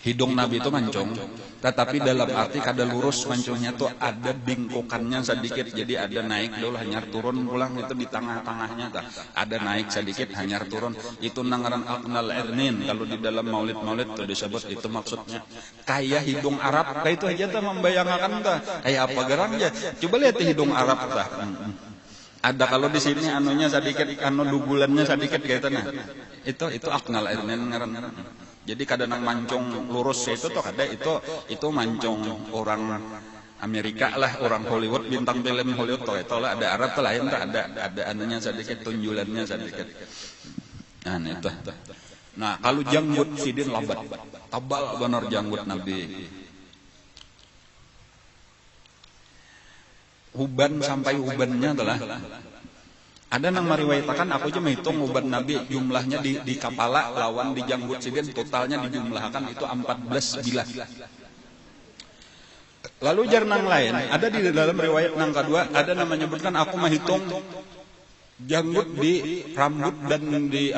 Hidung Nabi itu mancung, tetapi dalam arti kada lurus mancungnya tuh ada bingkokannya sedikit, jadi ada naik dulu hanyar turun pulang itu di tengah-tengahnya tak ada naik sedikit hanyar turun itu nangaran aqnal irnin kalau di dalam maulid tuh disebut itu maksudnya kayak hidung Arab kayak itu aja tuh membayangkan tuh kayak apa gerangnya coba lihat hidung Arab tuh ada kalau di sini anunya sedikit anu dugulannya sedikit kayak itu itu aqnal irnin ngaran. Jadi kadang mancung lurus itu tuh ada itu mancung orang Amerika lah, orang Hollywood, bintang film Hollywood tuh itu lah ada Arab tuh lain tuh ada anunya sedikit tunjulannya sedikit. Nah itu. Nah kalau janggut sidin lambat. Tebal bener janggut Nabi. Uban sampai ubannya adalah ada nang meriwayatakan aku aja menghitung uban Nabi jumlahnya di kepala lawan di janggut sidin totalnya dijumlahkan itu 14 bilah. Lalu jar nang lain ada di dalam riwayat nang kedua ada namanya menyebutkan aku menghitung janggut di rambut dan di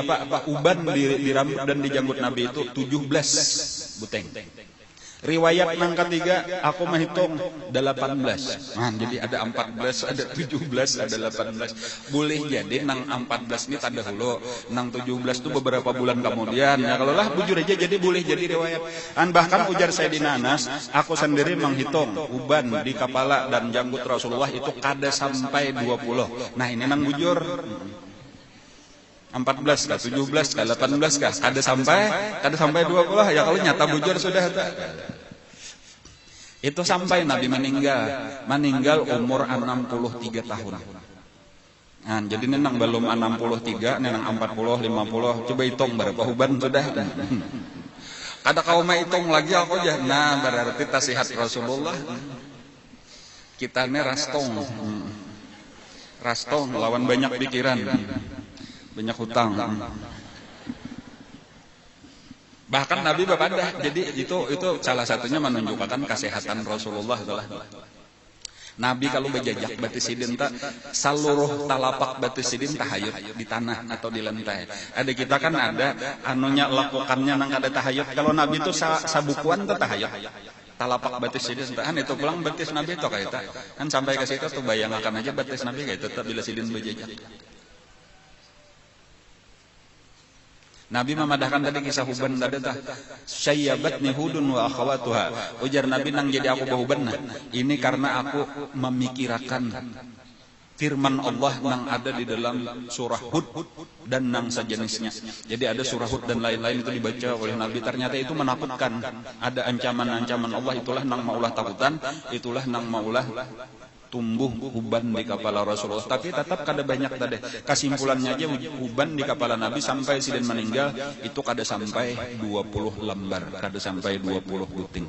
uban di rambut dan di janggut Nabi itu 17 buteng. Riwayat nang ketiga aku menghitung 18. Nah, jadi ada 14, ada 17, ada 18. Boleh jadi nang 14 ini tanda hulu, nang 17 itu beberapa bulan kemudian. Ya kalau lah bujur aja jadi boleh jadi riwayat. Bahkan ujar Sayyidina Anas, aku sendiri menghitung uban di kepala dan janggut Rasulullah itu kada sampai 20. Nah, ini nang bujur 14 kah, 17 kah, 18 kah, kada sampai 20 ya kalau nyata bujur sudah itu sampai Nabi meninggal umur 63 tahun. Nah, jadi nenang belum 63, nenang 40, 50, coba hitung berapa uban sudah. Kada kau mau hitung lagi aku aja. Nah, berarti tasihat Rasulullah kita ini rastong lawan banyak pikiran. Banyak hutang. Bahkan Nabi bepadah. Jadi itu salah satunya menunjukkan kesehatan Rasulullah adalah Nabi kalau berjajak batu sidin seluruh talapak batu sidin tahayut di tanah atau di lantai. Ada kita kan ada anunya lakukannya nang kada tahayut. Kalau Nabi itu sabukuan tahayut. Talapak batis sidin tahan itu pulang batis Nabi itu kayak itu. Kan sampai ke situ tuh bayangkan aja batis Nabi kayak tetap bila sidin berjajak. Nabi memadahkan tadi kisah Huban tadi tah sayyabatni hudun wa akhawatuha. Ujar Nabi nang jadi aku bahuban. Ini karena aku memikirkan firman Allah nang ada di dalam surah Hud dan nang sejenisnya. Jadi ada surah Hud dan lain-lain itu dibaca oleh Nabi. Ternyata itu menakutkan. Ada ancaman-ancaman Allah, itulah nang maulah takutan, itulah nang maulah tumbuh uban di kepala Rasulullah. Tapi tetap kada banyak tadi. Kesimpulannya aja uban di kepala Nabi sampai sidin meninggal itu kada sampai 20 lembar, kada sampai 20 buting.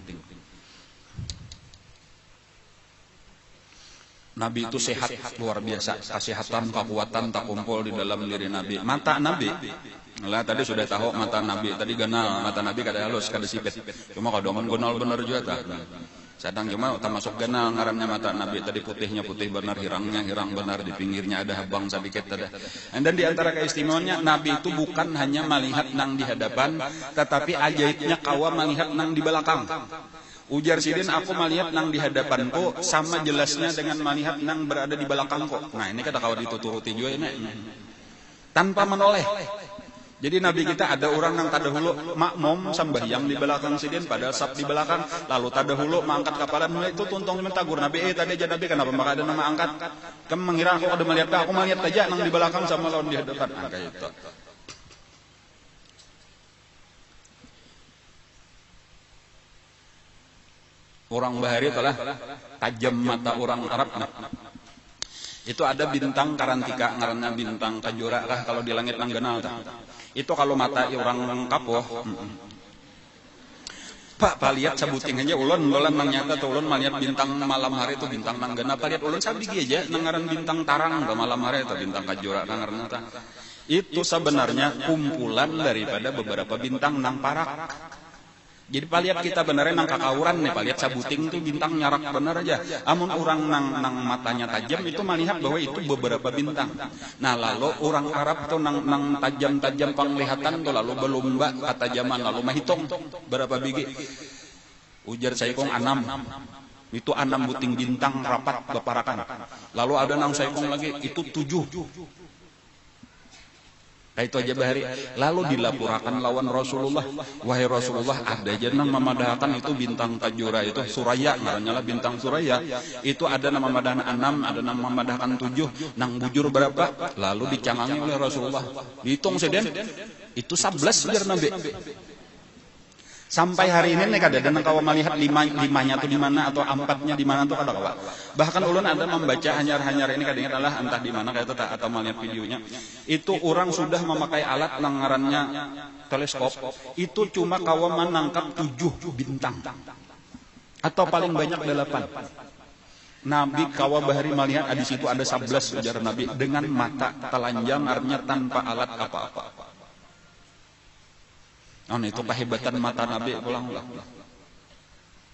Nabi itu sehat luar biasa, kesehatan, kekuatan tak kumpul di dalam diri Nabi. Mata Nabi, lah tadi sudah tahu mata Nabi, tadi ganal, mata Nabi kada halus, kada sipit. Cuma kadang gonal bener juga tak. Sadang cuma termasuk ganal ngarannya mata Nabi, tadi putihnya putih benar, hirangnya hirang benar, di pinggirnya ada habang sedikit ada. Dan di antara keistimewaannya Nabi itu bukan hanya melihat nang di hadapan, tetapi ajaibnya kawa melihat nang di belakang. Ujar sidin aku melihat nang di hadapanku sama jelasnya dengan melihat nang berada di belakangku. Nah ini kata kawan dituturuti juga ini. Tanpa menoleh. Jadi Nabi kita ada orang yang tadahulu makmum sembahyang di belakang sidin pada sab di belakang. Lalu tadahulu mengangkat kepala itu tuntung mentagur Nabi. Tadi aja Nabi kenapa maka ada nama angkat? Kamu mengira aku ada melihat aku melihat aja nang di belakang sama lawan di hadapan. Nah, kayak itu. Orang Bahari adalah tajam mata orang Arab. Itu ada bintang karantika, ngarannya bintang kajura kah kalau di langit nang ganal. Itu kalau mata orang kapoh. Pak lihat sabuting aja ulun nang nyata tuh ulun melihat bintang malam hari itu bintang nang ganal. Lihat ulun sabigi aja nang ngaran bintang tarang ke malam hari itu bintang kajura nang ngaranna. Itu sebenarnya kumpulan daripada beberapa bintang nang parak. Jadi palihat kita benernya nang kakauran nih, palihat sabuting tuh bintang nyarak bener aja. Amun orang nang matanya tajam itu melihat bahwa itu beberapa bintang. Nah lalu orang Arab tuh nang tajam-tajam penglihatan tuh lalu berlomba katajaman lalu menghitung berapa biji. Ujar Saikong 6. Itu 6 buting bintang rapat beparakan. Lalu ada nang Saikong lagi itu 7. Itu aja bahari. Lalu dilaporkan lawan Rasulullah. Wahai Rasulullah, ada aja nang memadahkan itu bintang Tajura itu Suraya, ngarannya bintang Suraya. Itu ada nama memadahkan 6, ada nama memadahkan 7, nang bujur berapa? Lalu dicangangi oleh Rasulullah. Dihitung seden. Itu 11 biar Nabi. Sampai hari ini nih kada dan kawa melihat limanya tuh di mana atau empatnya di mana tuh kada kawa. Bahkan ulun ada membaca hanyar-hanyar ini kadang adalah entah di mana kayak itu atau melihat videonya. Itu orang sudah memakai alat ngarannya teleskop. Itu cuma kawa menangkap 7 bintang. Atau paling banyak 8. Nabi kawa bahari melihat di situ ada 11 ujar Nabi dengan mata telanjang artinya tanpa alat apa-apa. Oh, itu kehebatan mata Nabi pulang-ulang.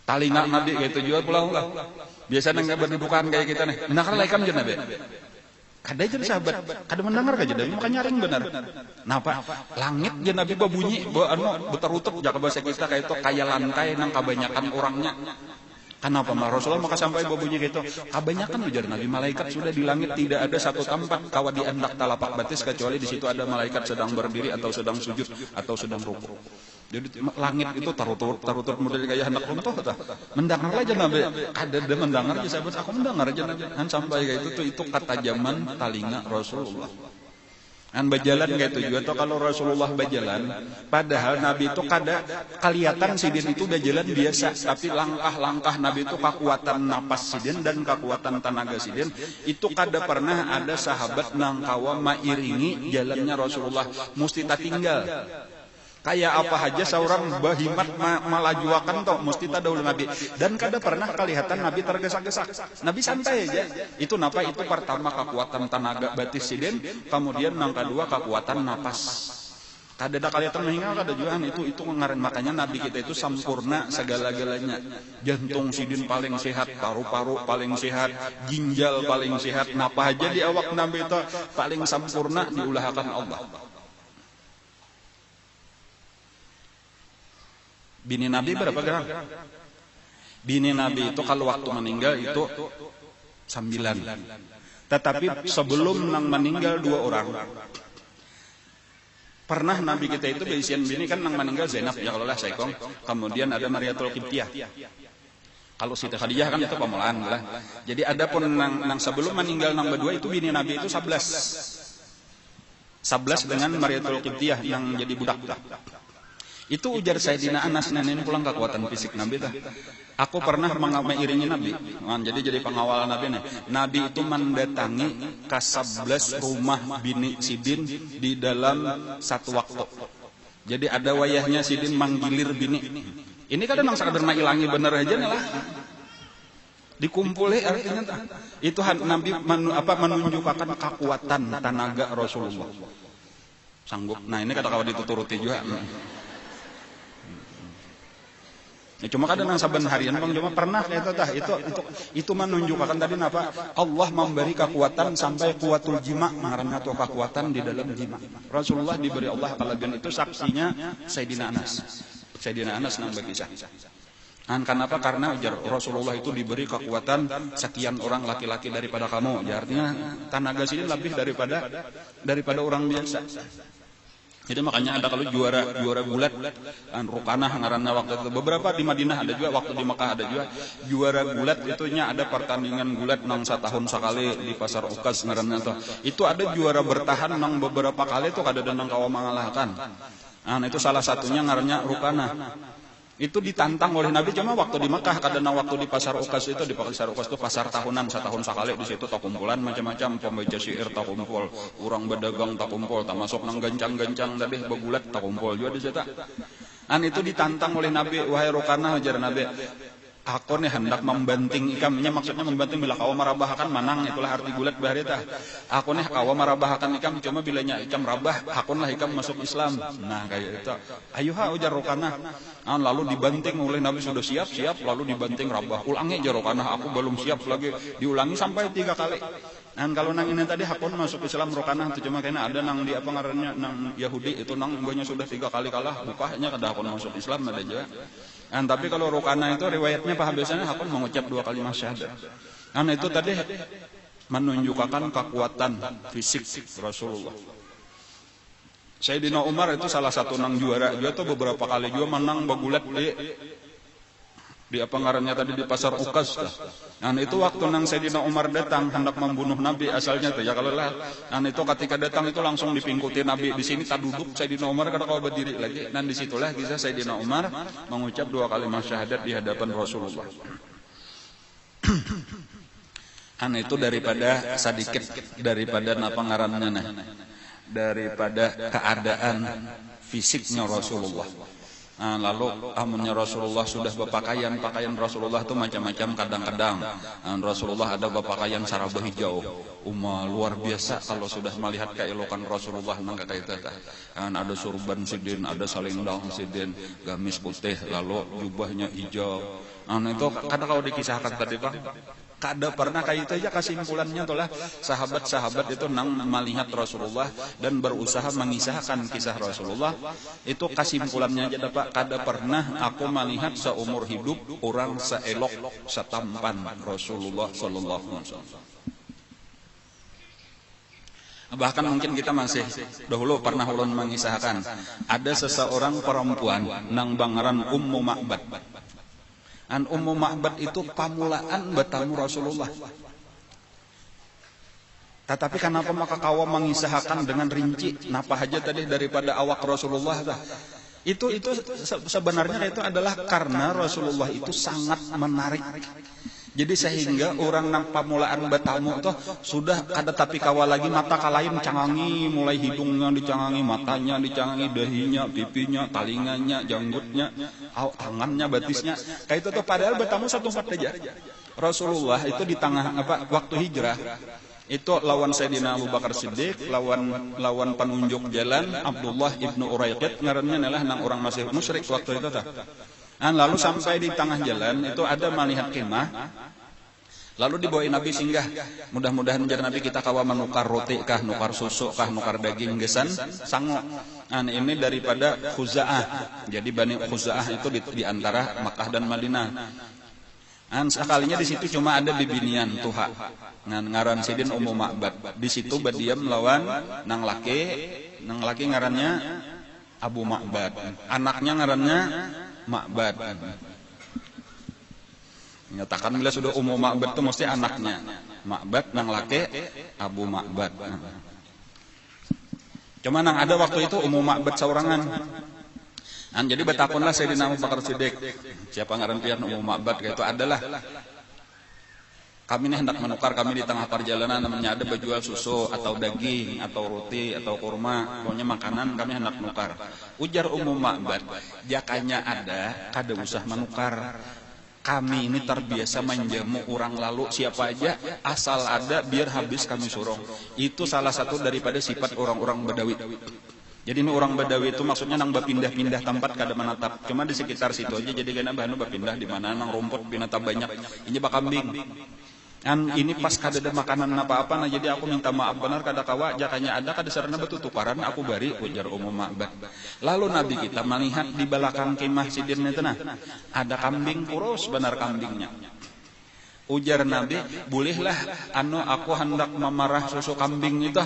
Talinga Nabi gitu juga pulang-ulang. Biasa nggak berdudukan kayak kita nih. Mendengar laikam je Nabi. Kada aja sahabat, kada mendengar aja Nabi makanya nyaring benar. Napa? Langit je Nabi babunyi, beterutup jaga bahasa kita kayak itu kayak lantai nang kebanyakan orangnya. Kenapa Rasulullah maka sampai babunyi gitu? Kebanyakan ujar Nabi malaikat sudah di langit tidak ada satu tempat kawa di andak talapak batis kecuali di situ ada malaikat sedang berdiri atau sedang sujud atau sedang rukuk. Jadi langit itu tarutur model kayak hendak runtuh tah. Mendengar aja Nabi. Ada mendengar aja sahabat aku mendengar aja Nabi. Kan sampai kayak itu kata zaman talinga Rasulullah. An berjalan kayak itu juga atau kalau Rasulullah berjalan padahal Nabi itu kada kelihatan sidin itu udah jalan biasa tapi langkah-langkah Nabi itu kekuatan napas sidin dan kekuatan tenaga sidin itu kada pernah ada sahabat nang kawa mairingi jalannya Rasulullah mesti tak tinggal kayak apa aja seorang bahimat malajuakan toh mesti tak dahulu Nabi dan kada pernah kelihatan Nabi tergesa-gesa Nabi santai aja itu napa itu pertama kekuatan tenaga batis sidin kemudian yang kedua kekuatan napas kada ada kelihatan meninggal kada juga itu ngaren makanya Nabi kita itu sempurna segala-galanya jantung sidin paling sehat paru-paru paling sehat ginjal paling sehat napa aja di awak Nabi itu paling sempurna diulahkan Allah. Bini Nabi berapa gram? Bini Nabi itu kalau waktu meninggal itu 9. Tetapi sebelum nang meninggal 2 orang. Pernah Nabi kita itu beisian bini kan nang meninggal Zainab ya kalau lah Saikong. Kemudian ada Mariatul Qibtiyah. Kalau Siti Khadijah kan itu pemulaan lah. Jadi ada pun nang sebelum meninggal nang berdua itu bini Nabi itu 11 dengan Mariatul Qibtiyah yang jadi budak. Itu ujar Sayyidina Anas ini pulang kekuatan fisik Nabi dah. Aku pernah mengiringi Nabi. Jadi pengawal Nabi nih. Nabi itu mendatangi ke 11 rumah bini Sidin di dalam satu waktu. Jadi ada wayahnya Sidin manggilir bini. Ini kadang sekadar ilangi bener aja nih lah. Dikumpulnya artinya itu Nabi menunjukkan kekuatan tenaga Rasulullah. Sanggup. Nah ini kata-kata dituturuti juga. Ya, cuma kadang saban harian bang cuma pernah itu menunjukkan tadi apa Allah memberi kekuatan sampai kuatul jima karena tuh kekuatan di dalam jima Rasulullah diberi Allah kelebihan itu saksinya Sayyidina Anas nang berkisah kenapa karena ujar Rasulullah itu diberi kekuatan sekian orang laki-laki daripada kamu ya, artinya tenaga sini lebih daripada orang biasa. Jadi makanya ada kalau juara gulat Rukanah ngaranna waktu itu beberapa di Madinah ada juga waktu di Mekah ada juga juara gulat itunya ada pertandingan gulat nang setahun sekali di pasar Ukas ngaranna itu ada juara bertahan nang beberapa kali itu kada nang kawa mengalahkan. Nah itu salah satunya ngarannya Rukanah. Itu ditantang oleh Nabi cuma waktu di Mekah kadang waktu di pasar Ukas itu di pasar Ukas itu pasar tahunan setahun sekali di situ tak kumpulan macam-macam pembaca syair tak kumpul orang berdagang tak kumpul termasuk nang gancang-gancang tadi begulat tak kumpul juga di situ. Itu ditantang oleh Nabi wahai Rukanah ajar Nabi aku nih hendak membanting ikamnya maksudnya membanting bila kawa marabahakan manang itulah arti gulat bahari tah aku nih kawa marabahakan ikam cuma bilanya ikam rabah hakunlah ikam masuk Islam nah kayak itu ayuha ujar Rukanah lalu dibanting oleh Nabi sudah siap lalu dibanting rabah ulangi aja Rukanah aku belum siap lagi diulangi sampai 3 kali. Dan kalau nang ini tadi hakun masuk Islam Rukanah itu cuma kayaknya ada nang di apa ngarannya nang Yahudi itu nang banyak sudah 3 kali kalah bukanya kada hakun masuk Islam ada juga. Tapi kalau Rukanah itu riwayatnya biasanya hakun mengucap 2 kalimat syahadat. Itu tadi menunjukkan kekuatan fisik Rasulullah. Sayyidina Umar itu salah satu nang juara dia tuh beberapa kali juga menang begulat di di apa ngarannya tadi di pasar Ukas dah. Nah itu waktu nang Sayyidina Umar datang hendak membunuh Nabi asalnya tuh ya kalau lah. Nah itu ketika datang itu langsung dipingkuti Nabi di sini tak duduk Sayyidina Umar kada kau berdiri lagi. Dan disitulah kisah Sayyidina Umar mengucap 2 kalimat syahadat di hadapan Rasulullah. Itu daripada sedikit daripada napa ngarannya nah, daripada keadaan fisiknya Rasulullah. Lalu amunnya Rasulullah sudah berpakaian, pakaian Rasulullah itu macam-macam kadang-kadang. Rasulullah ada berpakaian sarabah hijau. Luar biasa kalau sudah melihat keelokan Rasulullah nang kata itu. Ada surban sidin, ada salindang sidin, gamis putih, lalu jubahnya hijau. Itu kadang kalau dikisahkan tadi Bang, kada pernah kayak itu aja kesimpulannya itulah sahabat-sahabat itu nang melihat Rasulullah dan berusaha mengisahkan kisah Rasulullah itu kesimpulannya aja Pak, kada pernah aku melihat seumur hidup orang seelok setampan Rasulullah sallallahu alaihi wasallam. Bahkan mungkin kita masih dahulu pernah ulun mengisahkan ada seseorang perempuan nang bangaran Ummu Ma'bad. Ummu Ma'bad itu pamulaan bertamu Rasulullah. Tetapi kenapa maka kawa mengisahkan dengan rinci napa aja tadi daripada awak Rasulullah itu sebenarnya itu adalah karena Rasulullah itu sangat menarik. Jadi sehingga orang nang pamulaan bertamu itu sudah kada tapi kawa lagi mata kalain cangangi, mulai hidungnya dicangangi, matanya dicangangi, dahinya, pipinya, talinganya, janggutnya, tangannya, batisnya. Kayak itu tuh padahal bertamu satu tempat aja. Rasulullah itu di tengah waktu hijrah itu lawan Sayyidina Abu Bakar Siddiq, lawan penunjuk jalan Abdullah ibnu Uraiqid, ngarannya adalah nang orang masih musyrik waktu itu tah. Lalu sampai di tengah jalan itu ada melihat kemah. Lalu dibawa Nabi singgah. Mudah-mudahan menjadi Nabi kita kawa menukar roti kah, nukar susu kah, nukar daging gesan, sango. Ini daripada Khuza'ah. Jadi Bani Khuza'ah itu di antara Makkah dan Madinah. Sekalinya di situ cuma ada bibinian tuha. Ngaran sidin Ummu Ma'bad. Di situ berdiam lawan nang laki ngarannya Abu Ma'bad. Anaknya ngarannya Ma'bad. Nyatakan bila sudah Ummu Ma'bad itu mesti anaknya. Ma'bad nang laki Abu Ma'bad. Cuma nang ada waktu itu Ummu Ma'bad saurangan. Jadi betapunlah Sayyidina Abu Bakar Siddiq. Siapa ngaran pian Ummu Ma'bad itu adalah kami ini hendak menukar, kami di tengah perjalanan namanya ada berjual susu atau daging atau roti atau kurma, pokoknya makanan kami hendak menukar. Ujar Ummu Ma'bad, jakanya ada, kada usah menukar. Kami ini terbiasa menjamu orang lalu siapa aja, asal ada biar habis kami suruh. Itu salah satu daripada sifat orang-orang Badawi. Jadi ini orang Badawi itu maksudnya nang berpindah-pindah tempat kada menatap. Cuma di sekitar situ aja jadi kena bahanu berpindah di mana nang rumput binatang banyak. Ini bak kambing. Ini pas kada ada makanan apa-apa, nah jadi aku minta maaf benar kada kawa, jakanya ada kada sarana betul tukaran aku bari, ujar Ummu Ma'bad. Lalu Nabi kita melihat di belakang kemah sidin itu nah, ada kambing kurus benar kambingnya. Ujar Nabi, bolehlah aku hendak memarah susu kambing itu.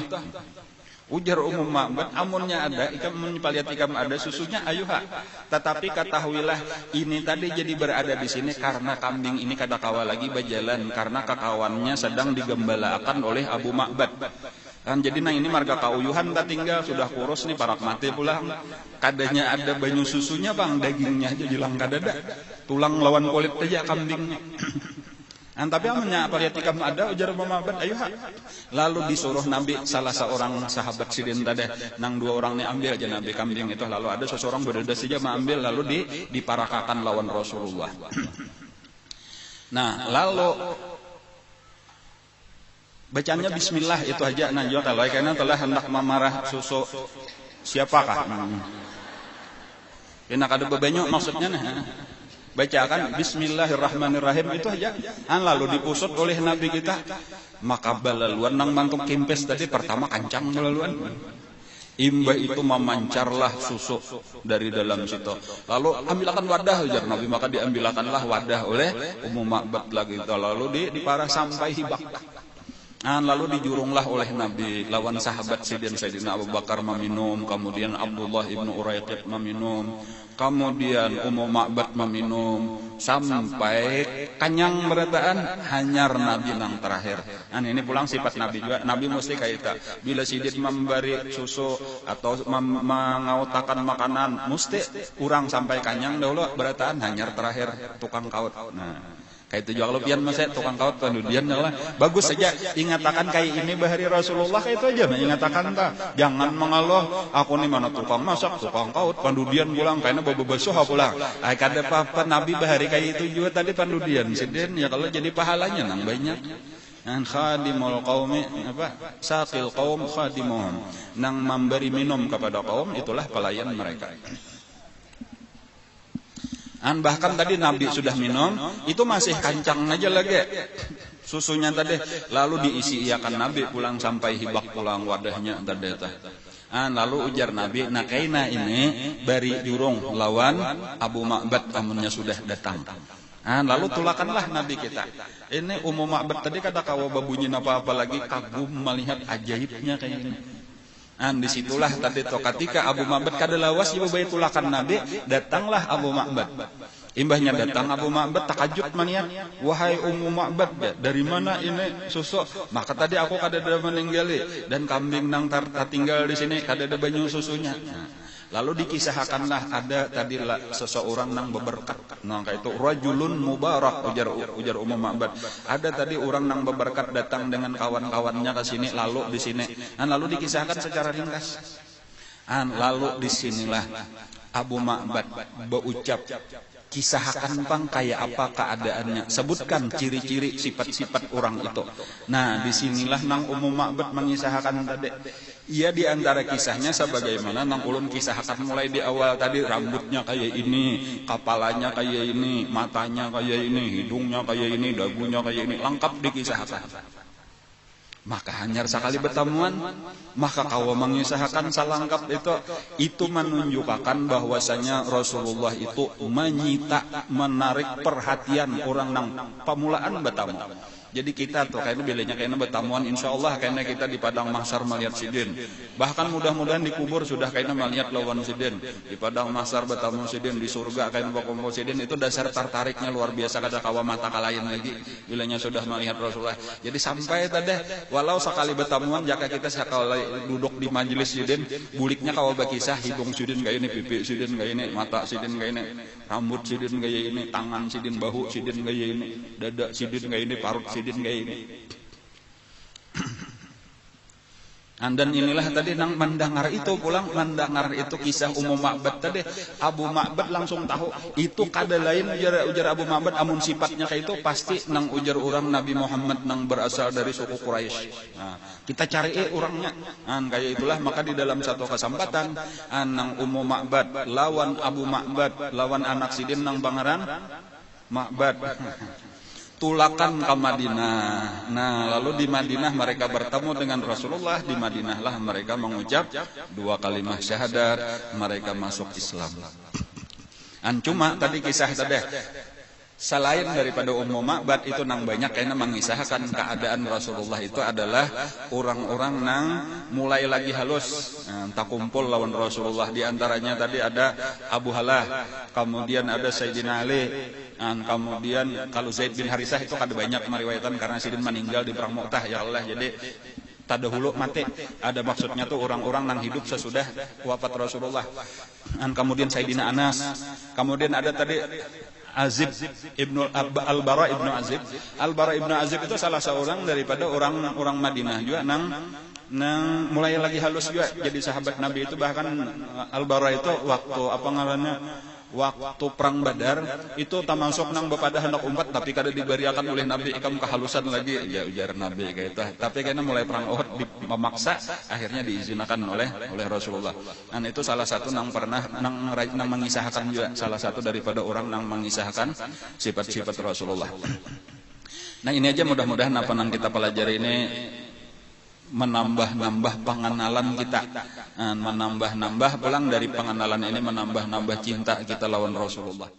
Ujar Ummu Ma'bad, amunnya ada, ikam menyepaliat ikam ada susunya, ayuha. Tetapi ketahuilah ini tadi jadi berada di sini karena kambing ini kada kawa lagi berjalan karena kakawannya sedang digembalakan oleh Abu Ma'bad. Jadi ini marga kauyuhan tak tinggal sudah kurus nih parak mati pulang. Kadanya ada banyu susunya bang, dagingnya aja hilang kadada. Tulang lawan kulit aja kambingnya. Tapi amannya apa lihat ikam ada ujar Ummu Ma'bad ayuha. Lalu disuruh Nabi salah seorang sahabat sidin tadi nang 2 orang ni ambil aja Nabi kambing itu, lalu ada seseorang berdua saja mengambil lalu diparakakan lawan Rasulullah. Nah lalu bacanya bismillah itu aja najwa kalau karena telah hendak memarah susu siapakah? Kena kada bebanyak maksudnya nah. Bacakan bismillahirrahmanirrahim itu aja. Lalu dipusut oleh Nabi kita. Maka balaluan nang mantuk kimpes tadi pertama kancang balaluan. Imba itu memancarlah susu dari dalam situ. Lalu ambilkan wadah ujar Nabi, maka diambilkanlah wadah oleh Ummu Ma'bad lagi itu. Lalu diparah sampai hibak. Lalu dijurunglah oleh Nabi lawan sahabat Sayyidina Abu Bakar meminum, kemudian Abdullah ibnu Uraiqid meminum, kemudian Ummu Ma'bad meminum, sampai kanyang berataan hanyar Nabi nang terakhir. Ini pulang sifat Nabi juga. Nabi mesti kayak bila sidin memberi susu atau mengautakan makanan, mesti urang sampai kanyang dahulu berataan hanyar terakhir tukang kaut. Kayak itu juga kalau pian masih tukang kaut kemudian lah bagus saja ingatakan kayak ini bahari Rasulullah kayak itu aja ingatakan tak jangan mengeluh aku nih mana tukang masak tukang kaut pandudian pulang karena bawa basuh pulang kada apa Nabi bahari kayak itu juga tadi pandudian sidin ya kalau jadi pahalanya nang banyak khadimul qaumi saqil qaum khadimuhum nang memberi minum kepada kaum itulah pelayan mereka. Bahkan tadi Nabi sudah minum, itu masih kancang aja lagi susunya tadi. Lalu diisi iakan Nabi pulang sampai hibak pulang wadahnya tadi. Lalu ujar Nabi, kaina ini bari jurung lawan Abu Ma'bad amunnya sudah datang. Lalu tulakanlah Nabi kita. Ini Ummu Ma'bad tadi kata kawa babunyi apa-apa lagi kagum melihat ajaibnya kayak ini. Disitulah tadi ketika Abu Ma'bad kada lawas ibu bayi tulakan Nabi, datanglah Abu Ma'bad. Imbahnya datang Abu Ma'bad takajud manian, wahai Ummu Ma'bad, dari mana ini susu? Maka tadi aku kada ada meninggali dan kambing nang tinggal di sini kada ada banyu susunya. Lalu dikisahkanlah ada tadi seseorang nang beberkat, kayak itu rajulun mubarak ujar Ummu Ma'bad. Ada tadi orang nang beberkat datang dengan kawan-kawannya ke sini lalu di sini. Lalu dikisahkan secara ringkas. Lalu disinilah Abu Ma'bad berucap kisahkan bang kayak apa keadaannya, sebutkan ciri-ciri sifat-sifat orang itu. Disinilah nang Ummu Ma'bad mengisahkan tadi. Ia di antara kisahnya sebagaimana nang ulun kisahkan mulai di awal tadi, rambutnya kayak ini, kepalanya kayak ini, matanya kayak ini, hidungnya kayak ini, dagunya kayak ini, lengkap dikisahkan. Maka hanyar sekali bertemuan, maka kau mengisahkan salangkap itu menunjukkan bahwasanya Rasulullah itu menyita, menarik perhatian orang nang pamulaan bertamu. Jadi kita tuh kayaknya bilanya kayaknya bertamuan insyaallah kayaknya kita di padang mahsyar melihat sidin. Bahkan mudah-mudahan di kubur sudah kayaknya melihat lawan sidin. Di padang mahsyar bertamu sidin, di surga kayaknya berkumpul sidin, itu dasar tertariknya luar biasa kada kawa mata kalayan lagi bilanya sudah melihat Rasulullah. Jadi sampai tadi walau sekali bertamuan jika kita sekali duduk di majelis sidin, buliknya kawa berkisah hidung sidin kayak ini, pipi sidin kayak ini, mata sidin kayak ini, rambut sidin kayak ini, tangan sidin, bahu sidin kayak ini, dada sidin kayak ini, parut sidin kayak ini. Dan inilah tadi nang mendengar itu pulang, mendengar itu kisah Ummu Ma'bad tadi, Abu Ma'bad langsung tahu itu kada lain ujar Abu Ma'bad amun sifatnya kayak itu pasti nang ujar orang Nabi Muhammad nang berasal dari suku Quraisy. Kita cari orangnya. Kayak itulah maka di dalam satu kesempatan nang Ummu Ma'bad lawan Abu Ma'bad lawan anak sidin nang pangaran Ma'bad tulakan ke Madinah. Lalu di Madinah mereka bertemu dengan Rasulullah. Di Madinahlah mereka mengucap 2 kalimat syahadat, mereka masuk Islam. Cuma tadi kisah tadi selain daripada Ummu Ma'bad itu nang banyak kayaknya mengisahkan keadaan Rasulullah itu adalah orang-orang nang mulai lagi halus tak kumpul lawan Rasulullah. Di antaranya tadi ada Abu Halah, kemudian ada Sayyidina Ali, kemudian kalau Zaid bin Harisah itu kada banyak meriwayatkan karena sidin meninggal di perang Mu'tah ya Allah. Jadi tadahulu mati. Ada maksudnya tuh orang-orang nang hidup sesudah wafat Rasulullah. Kemudian Sayyidina Anas, kemudian ada tadi Azib ibnu Al-Bara ibnu Azib. Al-Bara ibnu Azib itu salah seorang daripada orang Madinah juga nang mulai lagi halus juga jadi sahabat Nabi itu. Bahkan Al-Bara itu waktu perang Badar itu termasuk nang bepada hendak umpat tapi kada diberiakan oleh Nabi ikam kehalusan lagi ya ujar Nabi kayak itu. Tapi karena mulai perang Uhud memaksa akhirnya diizinkan oleh Rasulullah. Itu salah satu nang pernah nang mengisahkan juga salah satu daripada orang nang mengisahkan sifat-sifat Rasulullah. Ini aja mudah-mudahan apa nang kita pelajari ini menambah-nambah pengenalan kita, menambah-nambah pulang dari pengenalan ini menambah-nambah cinta kita lawan Rasulullah.